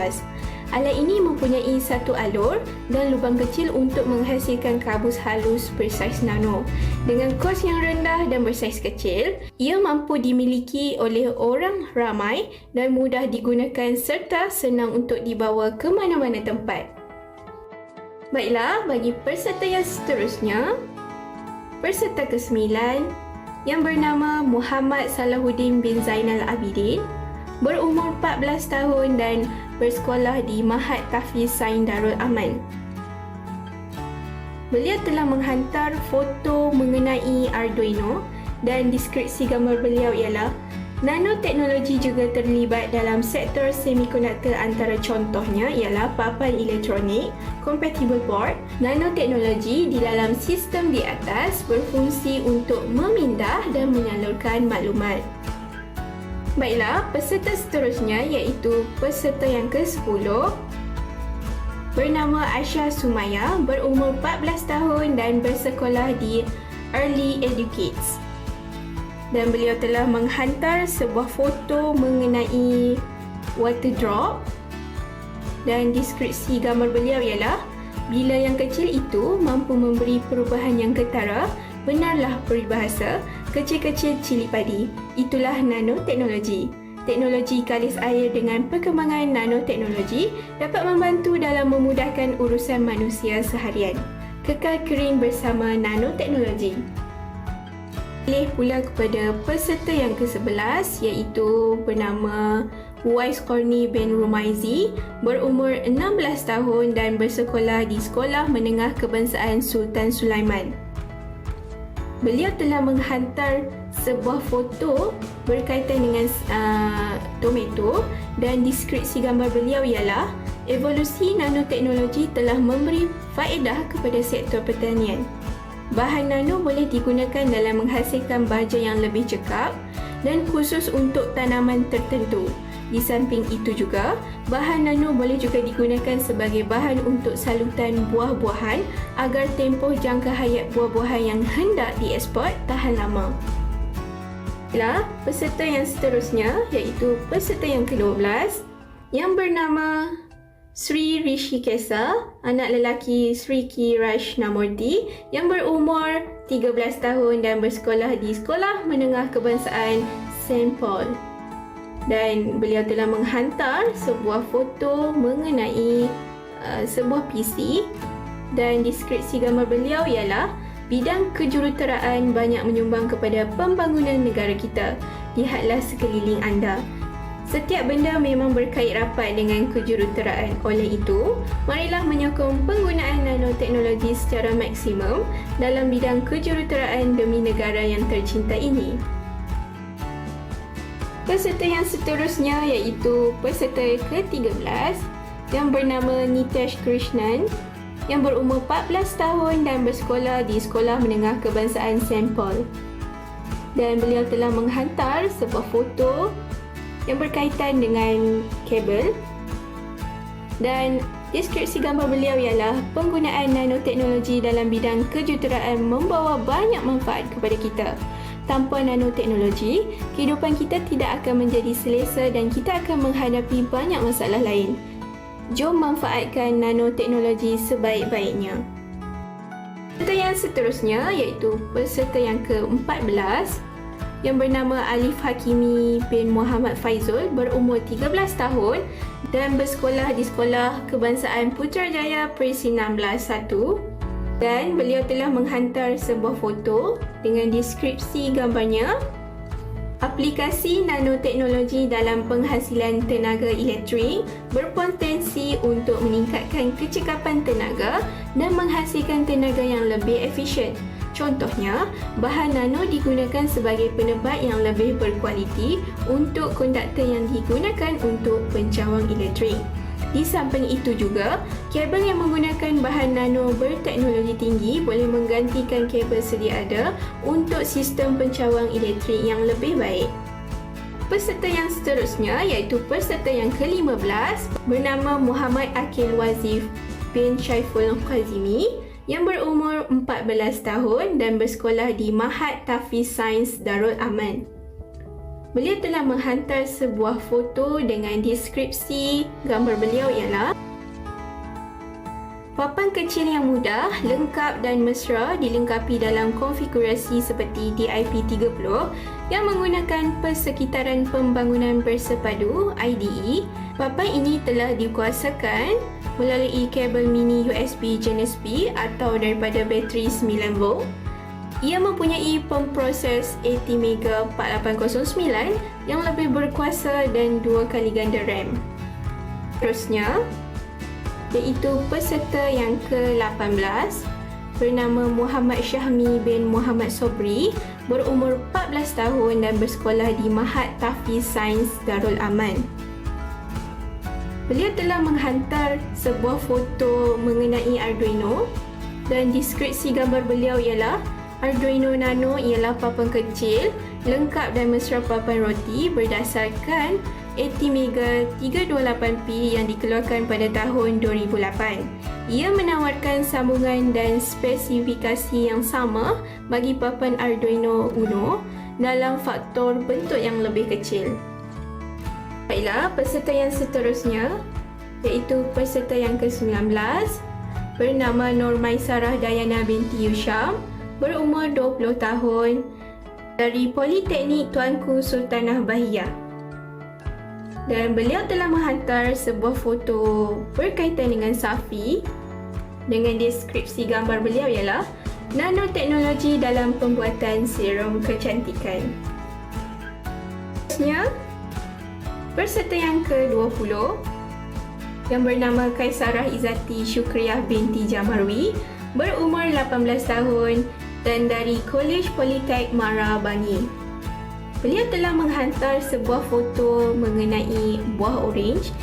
Alat ini mempunyai satu alur dan lubang kecil untuk menghasilkan kabus halus bersaiz nano. Dengan kos yang rendah dan bersaiz kecil, ia mampu dimiliki oleh orang ramai dan mudah digunakan serta senang untuk dibawa ke mana-mana tempat. Baiklah, bagi peserta yang seterusnya, peserta ke-9 yang bernama Muhammad Salahuddin bin Zainal Abidin, berumur 14 tahun dan bersekolah di Mahat Tahfiz Sains Darul Aman. Beliau telah menghantar foto mengenai Arduino dan deskripsi gambar beliau ialah nanoteknologi juga terlibat dalam sektor semikonduktor, antara contohnya ialah papan elektronik, compatible board. Nanoteknologi di dalam sistem di atas berfungsi untuk memindah dan menyalurkan maklumat. Baiklah, peserta seterusnya iaitu peserta yang ke-10 bernama Aisyah Sumaya, berumur 14 tahun dan bersekolah di Early Educates. Dan beliau telah menghantar sebuah foto mengenai water drop dan deskripsi gambar beliau ialah bila yang kecil itu mampu memberi perubahan yang ketara, benarlah peribahasa kecil-kecil cili padi. Itulah nanoteknologi. Teknologi kalis air dengan perkembangan nanoteknologi dapat membantu dalam memudahkan urusan manusia seharian. Kekal kering bersama nanoteknologi. Pilih pula kepada peserta yang ke-11 iaitu bernama Uwais Korni bin Rumaizi, berumur 16 tahun dan bersekolah di Sekolah Menengah Kebangsaan Sultan Sulaiman. Beliau telah menghantar sebuah foto berkaitan dengan tomato dan deskripsi gambar beliau ialah evolusi nanoteknologi telah memberi faedah kepada sektor pertanian. Bahan nano boleh digunakan dalam menghasilkan baja yang lebih cekap dan khusus untuk tanaman tertentu. Di samping itu juga, bahan nano boleh juga digunakan sebagai bahan untuk salutan buah-buahan agar tempoh jangka hayat buah-buahan yang hendak dieksport tahan lama. Baiklah, peserta yang seterusnya iaitu peserta yang ke-12 yang bernama Sri Rishikesa, anak lelaki Sri Ki Rashnamurti yang berumur 13 tahun dan bersekolah di Sekolah Menengah Kebangsaan St. Paul. Dan beliau telah menghantar sebuah foto mengenai sebuah PC dan deskripsi gambar beliau ialah bidang kejuruteraan banyak menyumbang kepada pembangunan negara kita. Lihatlah sekeliling anda. Setiap benda memang berkait rapat dengan kejuruteraan. Oleh itu, marilah menyokong penggunaan nanoteknologi secara maksimum dalam bidang kejuruteraan demi negara yang tercinta ini. Peserta yang seterusnya iaitu peserta ke-13 yang bernama Nitesh Krishnan yang berumur 14 tahun dan bersekolah di Sekolah Menengah Kebangsaan St. Paul. Dan beliau telah menghantar sebuah foto yang berkaitan dengan kabel dan deskripsi gambar beliau ialah penggunaan nanoteknologi dalam bidang kejuruteraan membawa banyak manfaat kepada kita. Tanpa nanoteknologi, kehidupan kita tidak akan menjadi selesa dan kita akan menghadapi banyak masalah lain. Jom manfaatkan nanoteknologi sebaik-baiknya. Peserta yang seterusnya iaitu peserta yang ke-14 yang bernama Alif Hakimi bin Muhammad Faizul, berumur 13 tahun dan bersekolah di Sekolah Kebangsaan Putrajaya Persinan 1, dan beliau telah menghantar sebuah foto dengan deskripsi gambarnya. Aplikasi nanoteknologi dalam penghasilan tenaga elektrik berpotensi untuk meningkatkan kecekapan tenaga dan menghasilkan tenaga yang lebih efisien. Contohnya, bahan nano digunakan sebagai penebat yang lebih berkualiti untuk konduktor yang digunakan untuk pencawang elektrik. Di samping itu juga, kabel yang menggunakan bahan nano berteknologi tinggi boleh menggantikan kabel sedia ada untuk sistem pencawang elektrik yang lebih baik. Peserta yang seterusnya iaitu peserta yang ke-15 bernama Muhammad Akil Wazif bin Syaiful Qazimi yang berumur 14 tahun dan bersekolah di Mahat Tafiz Sains Darul Aman. Beliau telah menghantar sebuah foto dengan deskripsi gambar beliau ialah papan kecil yang mudah, lengkap dan mesra dilengkapi dalam konfigurasi seperti DIP-30 yang menggunakan Persekitaran Pembangunan Bersepadu IDE. Papan ini telah dikuasakan melalui kabel mini USB jenis B atau daripada bateri 9V. Ia mempunyai pemproses ATmega 4809 yang lebih berkuasa dan 2 kali ganda RAM. Terusnya, iaitu peserta yang ke-18 bernama Muhammad Syahmi bin Muhammad Sobri, berumur 14 tahun dan bersekolah di Mahat Tafiz Sains Darul Aman. Beliau telah menghantar sebuah foto mengenai Arduino dan deskripsi gambar beliau ialah Arduino Nano ialah papan kecil, lengkap dan mesra papan roti berdasarkan ATmega 328P yang dikeluarkan pada tahun 2008. Ia menawarkan sambungan dan spesifikasi yang sama bagi papan Arduino Uno dalam faktor bentuk yang lebih kecil. Baiklah, peserta yang seterusnya iaitu peserta yang ke-19 bernama Nur Maisarah Dayana binti Yusham, berumur 20 tahun dari Politeknik Tuanku Sultanah Bahiyah. Dan beliau telah menghantar sebuah foto berkaitan dengan Safi dengan deskripsi gambar beliau ialah nanoteknologi dalam pembuatan serum kecantikan. Seterusnya, peserta yang ke-20 yang bernama Kaisarah Izzati Syukriyah binti Jamarwi, berumur 18 tahun dan dari Kolej Politek Mara Bangi. Beliau telah menghantar sebuah foto mengenai buah orange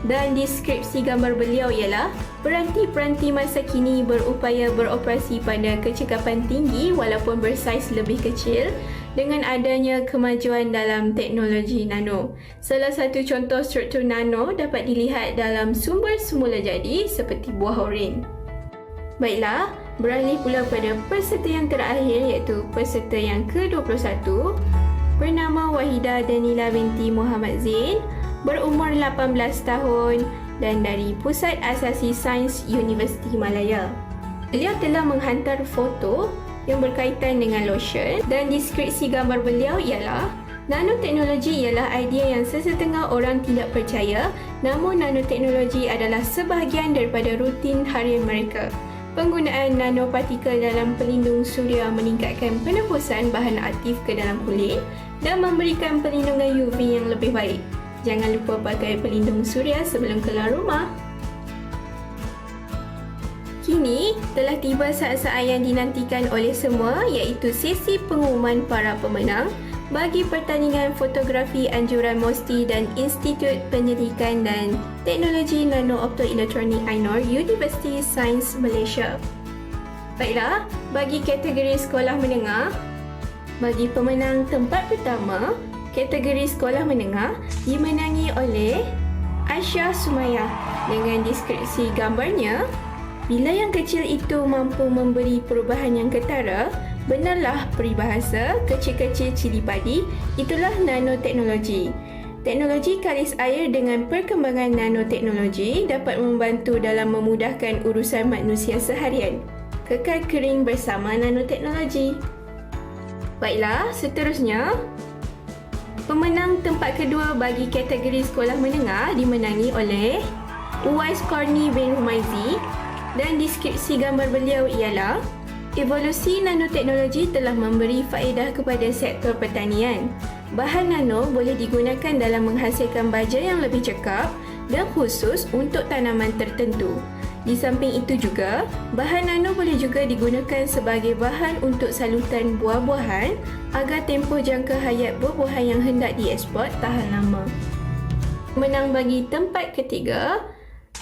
dan deskripsi gambar beliau ialah peranti-peranti masa kini berupaya beroperasi pada kecekapan tinggi walaupun bersaiz lebih kecil dengan adanya kemajuan dalam teknologi nano. Salah satu contoh struktur nano dapat dilihat dalam sumber semula jadi seperti buah orange. Baiklah, beralih pula pada peserta yang terakhir iaitu peserta yang ke-21 bernama Wahidah Danila binti Muhammad Zain, berumur 18 tahun dan dari Pusat Asasi Sains Universiti Malaya. Beliau telah menghantar foto yang berkaitan dengan lotion dan deskripsi gambar beliau ialah nanoteknologi ialah idea yang sesetengah orang tidak percaya, namun nanoteknologi adalah sebahagian daripada rutin harian mereka. Penggunaan nanopartikel dalam pelindung suria meningkatkan penembusan bahan aktif ke dalam kulit dan memberikan perlindungan UV yang lebih baik. Jangan lupa pakai pelindung suria sebelum keluar rumah. Kini telah tiba saat-saat yang dinantikan oleh semua iaitu sesi pengumuman para pemenang bagi pertandingan fotografi anjuran MOSTI dan Institut Penyelidikan dan Teknologi Nano Optoelektronik Ainur Universiti Sains Malaysia. Baiklah, bagi kategori sekolah menengah, bagi pemenang tempat pertama, kategori sekolah menengah dimenangi oleh Aisyah Sumayah dengan deskripsi gambarnya. Bila yang kecil itu mampu memberi perubahan yang ketara, benarlah peribahasa kecil-kecil cili padi, itulah nanoteknologi. Teknologi kalis air dengan perkembangan nanoteknologi dapat membantu dalam memudahkan urusan manusia seharian. Kekal kering bersama nanoteknologi. Baiklah, seterusnya, pemenang tempat kedua bagi kategori sekolah menengah dimenangi oleh Uwais Korni bin Humaizi dan deskripsi gambar beliau ialah evolusi nanoteknologi telah memberi faedah kepada sektor pertanian. Bahan nano boleh digunakan dalam menghasilkan baja yang lebih cekap dan khusus untuk tanaman tertentu. Di samping itu juga, bahan nano boleh juga digunakan sebagai bahan untuk salutan buah-buahan agar tempoh jangka hayat buah-buahan yang hendak dieksport tahan lama. Menang bagi tempat ketiga,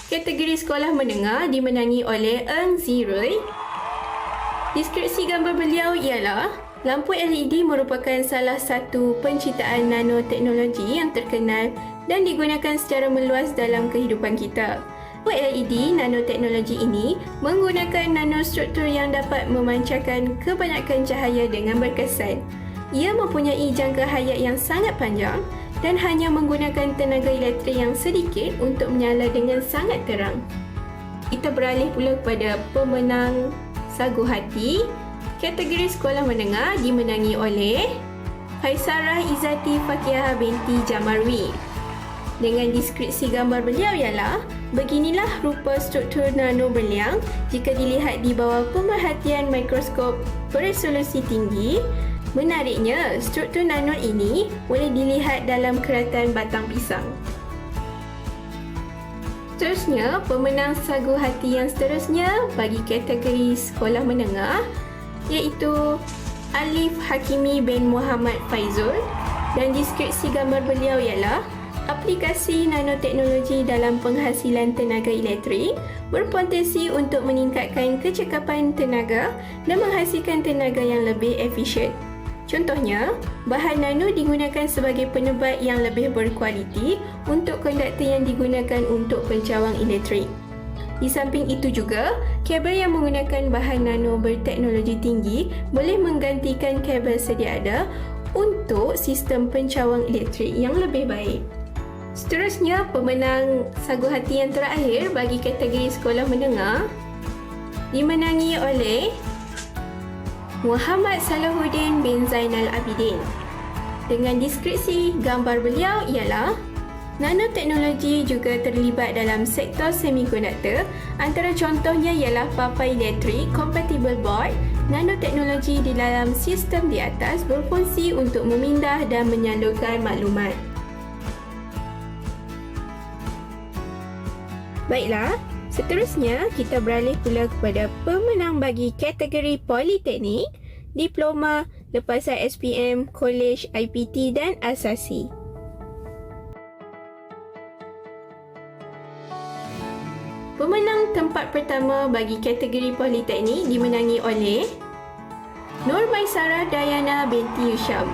kategori sekolah menengah dimenangi oleh Eng Zirui. Deskripsi gambar beliau ialah lampu LED merupakan salah satu penciptaan nanoteknologi yang terkenal dan digunakan secara meluas dalam kehidupan kita. Lampu LED nanoteknologi ini menggunakan nanostruktur yang dapat memancarkan kebanyakan cahaya dengan berkesan. Ia mempunyai jangka hayat yang sangat panjang dan hanya menggunakan tenaga elektrik yang sedikit untuk menyala dengan sangat terang. Kita beralih pula kepada pemenang sagu hati. Kategori sekolah menengah dimenangi oleh Faisarah Izzati Fakiah binti Jamarwi. Dengan deskripsi gambar beliau ialah, beginilah rupa struktur nano berliang jika dilihat di bawah pemerhatian mikroskop beresolusi tinggi. Menariknya, struktur nano ini boleh dilihat dalam keratan batang pisang. Seterusnya, pemenang sagu hati yang seterusnya bagi kategori sekolah menengah iaitu Alif Hakimi bin Muhammad Faizul dan deskripsi gambar beliau ialah aplikasi nanoteknologi dalam penghasilan tenaga elektrik berpotensi untuk meningkatkan kecekapan tenaga dan menghasilkan tenaga yang lebih efisien. Contohnya, bahan nano digunakan sebagai penebat yang lebih berkualiti untuk konduktor yang digunakan untuk pencawang elektrik. Di samping itu juga, kabel yang menggunakan bahan nano berteknologi tinggi boleh menggantikan kabel sedia ada untuk sistem pencawang elektrik yang lebih baik. Seterusnya, pemenang sagu hati yang terakhir bagi kategori sekolah menengah dimenangi oleh Muhammad Salahuddin bin Zainal Abidin. Dengan deskripsi gambar beliau ialah nanoteknologi juga terlibat dalam sektor semikonduktor. Antara contohnya ialah papai elektrik, compatible board. Nanoteknologi di dalam sistem di atas berfungsi untuk memindah dan menyalurkan maklumat. Baiklah, seterusnya kita beralih pula kepada pemenang bagi kategori Politeknik, Diploma, Lepasan SPM, Kolej, IPT dan Asasi. Pemenang tempat pertama bagi kategori Politeknik dimenangi oleh Nur Maisarah Dayana binti Yusham.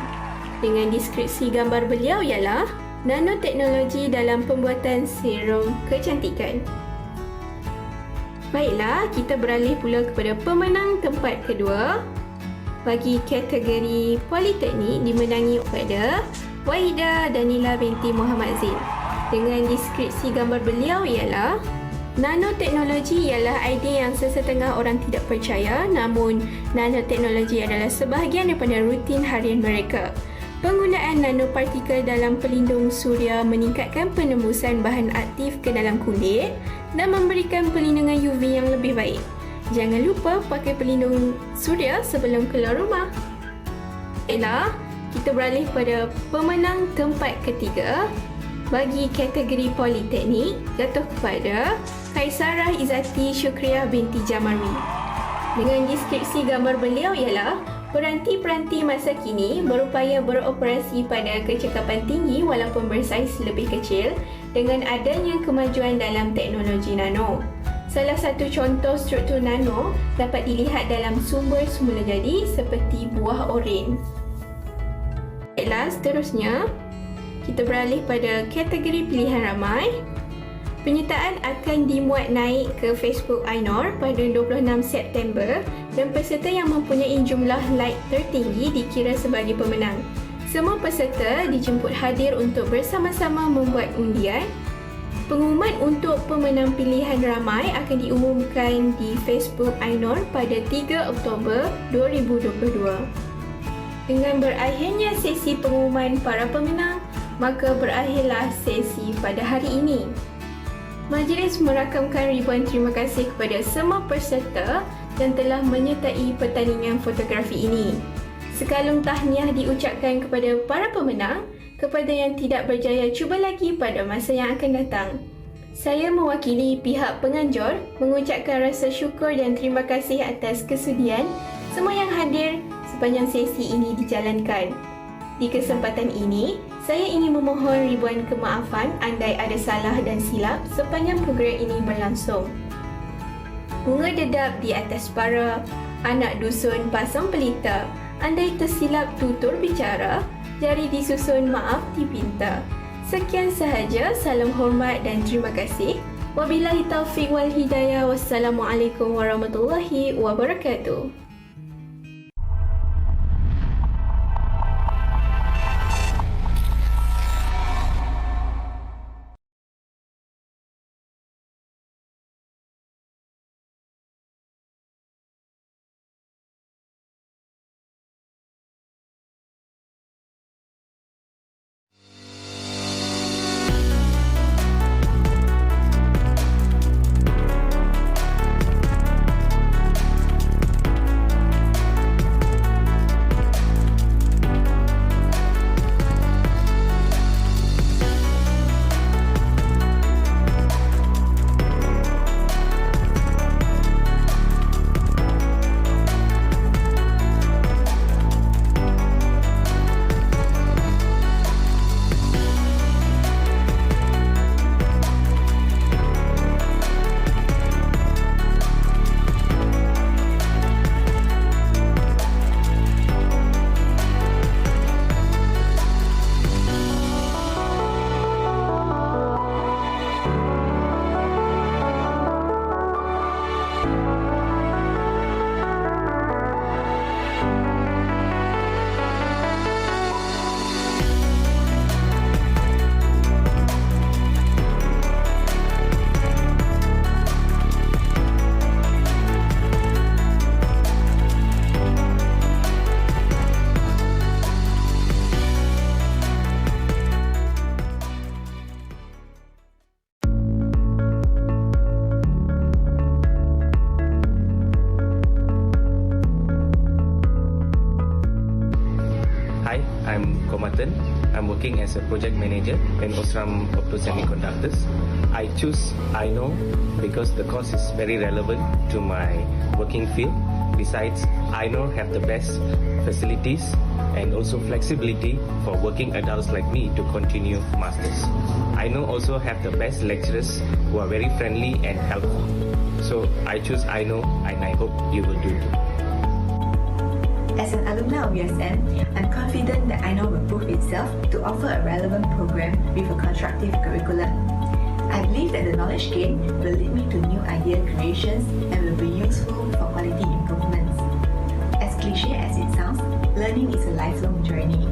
Dengan deskripsi gambar beliau ialah nanoteknologi dalam pembuatan serum kecantikan. Baiklah, kita beralih pula kepada pemenang tempat kedua bagi kategori Politeknik dimenangi kepada Wahida Danila binti Muhammad Zain. Dengan deskripsi gambar beliau ialah nanoteknologi ialah idea yang sesetengah orang tidak percaya, namun nanoteknologi adalah sebahagian daripada rutin harian mereka. Penggunaan nanopartikel dalam pelindung suria meningkatkan penembusan bahan aktif ke dalam kulit dan memberikan perlindungan UV yang lebih baik. Jangan lupa pakai pelindung suria sebelum keluar rumah. Baiklah, kita beralih pada pemenang tempat ketiga bagi kategori Politeknik, jatuh kepada Kaisarah Izzati Syukriah binti Jamarwi. Dengan deskripsi gambar beliau ialah peranti-peranti masa kini berupaya beroperasi pada kecekapan tinggi walaupun bersaiz lebih kecil dengan adanya kemajuan dalam teknologi nano. Salah satu contoh struktur nano dapat dilihat dalam sumber semula jadi seperti buah oren. Baiklah, seterusnya kita beralih pada kategori pilihan ramai. Penyertaan akan dimuat naik ke Facebook Ainur pada 26 September dan peserta yang mempunyai jumlah like tertinggi dikira sebagai pemenang. Semua peserta dijemput hadir untuk bersama-sama membuat undian. Pengumuman untuk pemenang pilihan ramai akan diumumkan di Facebook Ainur pada 3 Oktober 2022. Dengan berakhirnya sesi pengumuman para pemenang, maka berakhirlah sesi pada hari ini. Majlis merakamkan ribuan terima kasih kepada semua peserta yang telah menyertai pertandingan fotografi ini. Sekalung tahniah diucapkan kepada para pemenang. Kepada yang tidak berjaya, cuba lagi pada masa yang akan datang. Saya mewakili pihak penganjur mengucapkan rasa syukur dan terima kasih atas kesudian semua yang hadir sepanjang sesi ini dijalankan. Di kesempatan ini, saya ingin memohon ribuan kemaafan andai ada salah dan silap sepanjang program ini berlangsung. Bunga dedap di atas para anak dusun pasang pelita, andai tersilap tutur bicara, jari disusun maaf dipinta. Sekian sahaja, salam hormat dan terima kasih. Wabillahi taufiq wal hidayah. Wassalamualaikum warahmatullahi wabarakatuh. I'm working as a project manager in Osram Opto Semiconductors. I choose INO because the course is very relevant to my working field. Besides, INO have the best facilities and also flexibility for working adults like me to continue masters. INO also have the best lecturers who are very friendly and helpful. So I choose INO and I hope you will do too. As an alumna of USM, I'm confident that INO will prove itself to offer a relevant program with a constructive curriculum. I believe that the knowledge gained will lead me to new idea creations and will be useful for quality improvements. As cliche as it sounds, learning is a lifelong journey.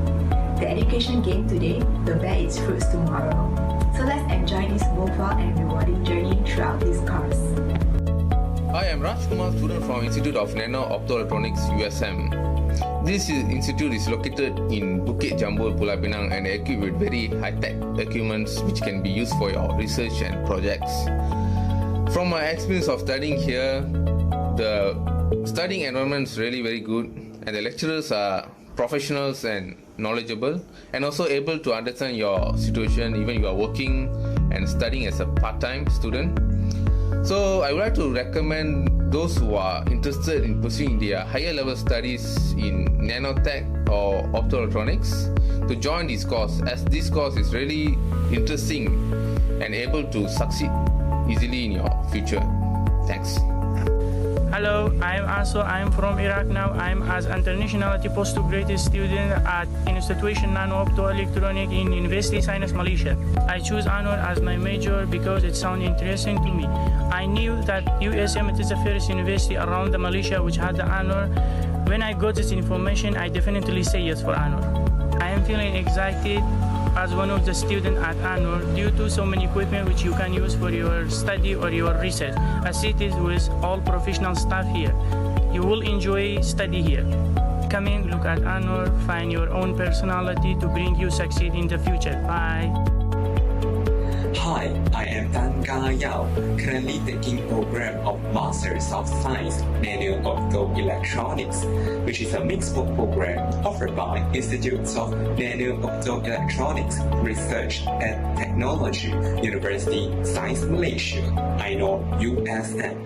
The education gained today will bear its fruits tomorrow. So let's enjoy this worthwhile and rewarding journey throughout this course. I am Raj Kumar, student from Institute of Nano Optoelectronics, USM. This institute is located in Bukit Jambul, Pulau Pinang, and equipped with very high-tech equipment which can be used for your research and projects. From my experience of studying here, the studying environment is really very good, and the lecturers are professionals and knowledgeable, and also able to understand your situation, even you are working and studying as a part-time student. So I would like to recommend those who are interested in pursuing their higher level studies in nanotech or optoelectronics to join this course, as this course is really interesting and able to succeed easily in your future. Thanks. Hello, I'm Anso. I'm from Iraq now. I'm as internationality postgraduate student at Institution Nano Optoelectronic in University Science Malaysia. I choose Anwar as my major because it sounds interesting to me. I knew that USM is the first university around the Malaysia which had the Anwar. When I got this information, I definitely say yes for Anwar. I am feeling excited as one of the students at ANOR due to so many equipment which you can use for your study or your research, as it is with all professional staff here. You will enjoy study here. Come in, look at ANOR, find your own personality to bring you succeed in the future. Bye. Hi, I am Tan Ga Yao, currently taking program of Masters of Science Nano-Optoelectronics, which is a mixed program offered by Institutes of Nano-Optoelectronics Research and Technology, University Science Malaysia, INO USM.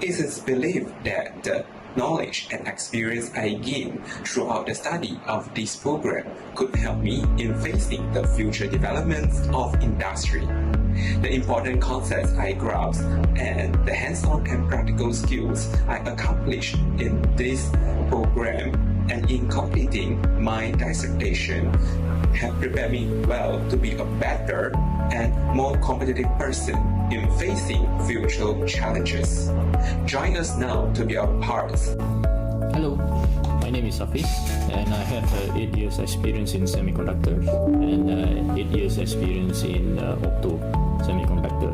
It is believed that the knowledge and experience I gain throughout the study of this program could help me in facing the future developments of industry. The important concepts I grasp and the hands-on and practical skills I accomplished in this program and in completing my dissertation have prepared me well to be a better and more competitive person in facing future challenges. Join us now to be a part. Hello, my name is Hafiz and I have 8 years experience in semiconductors and 8 years experience in opto semiconductor.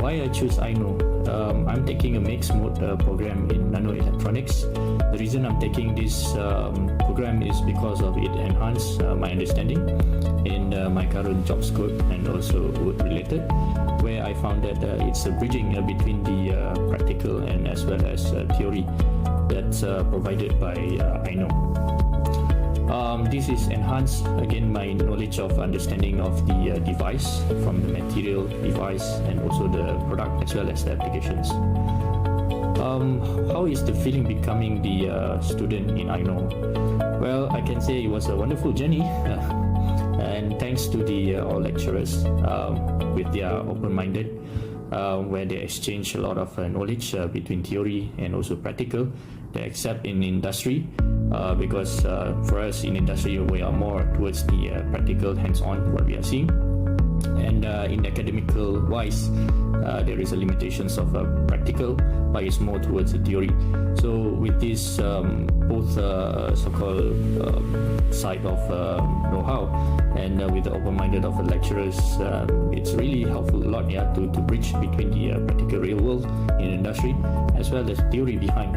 Why I choose INO? I'm taking a mixed mode program in nanoelectronics. The reason I'm taking this program is because of it enhance my understanding in my current job scope and also work related, where I found that it's a bridging between the practical and as well as theory that's provided by INO. This is enhanced again my knowledge of understanding of the device, from the material device and also the product as well as the applications. How is the feeling becoming the student in INO? Well, I can say it was a wonderful journey and thanks to the all lecturers with their open-minded where they exchange a lot of knowledge between theory and also practical. They accept in industry because for us in industry we are more towards the practical hands-on what we are seeing, and in academical wise there is a limitations of practical, but it's more towards the theory. So with this both so-called side of know-how and with the open-minded of the lecturers, it's really helpful a lot to bridge between the practical real world in industry as well as theory behind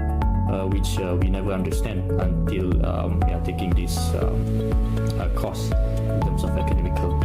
which we never understand until we are taking this course in terms of academical.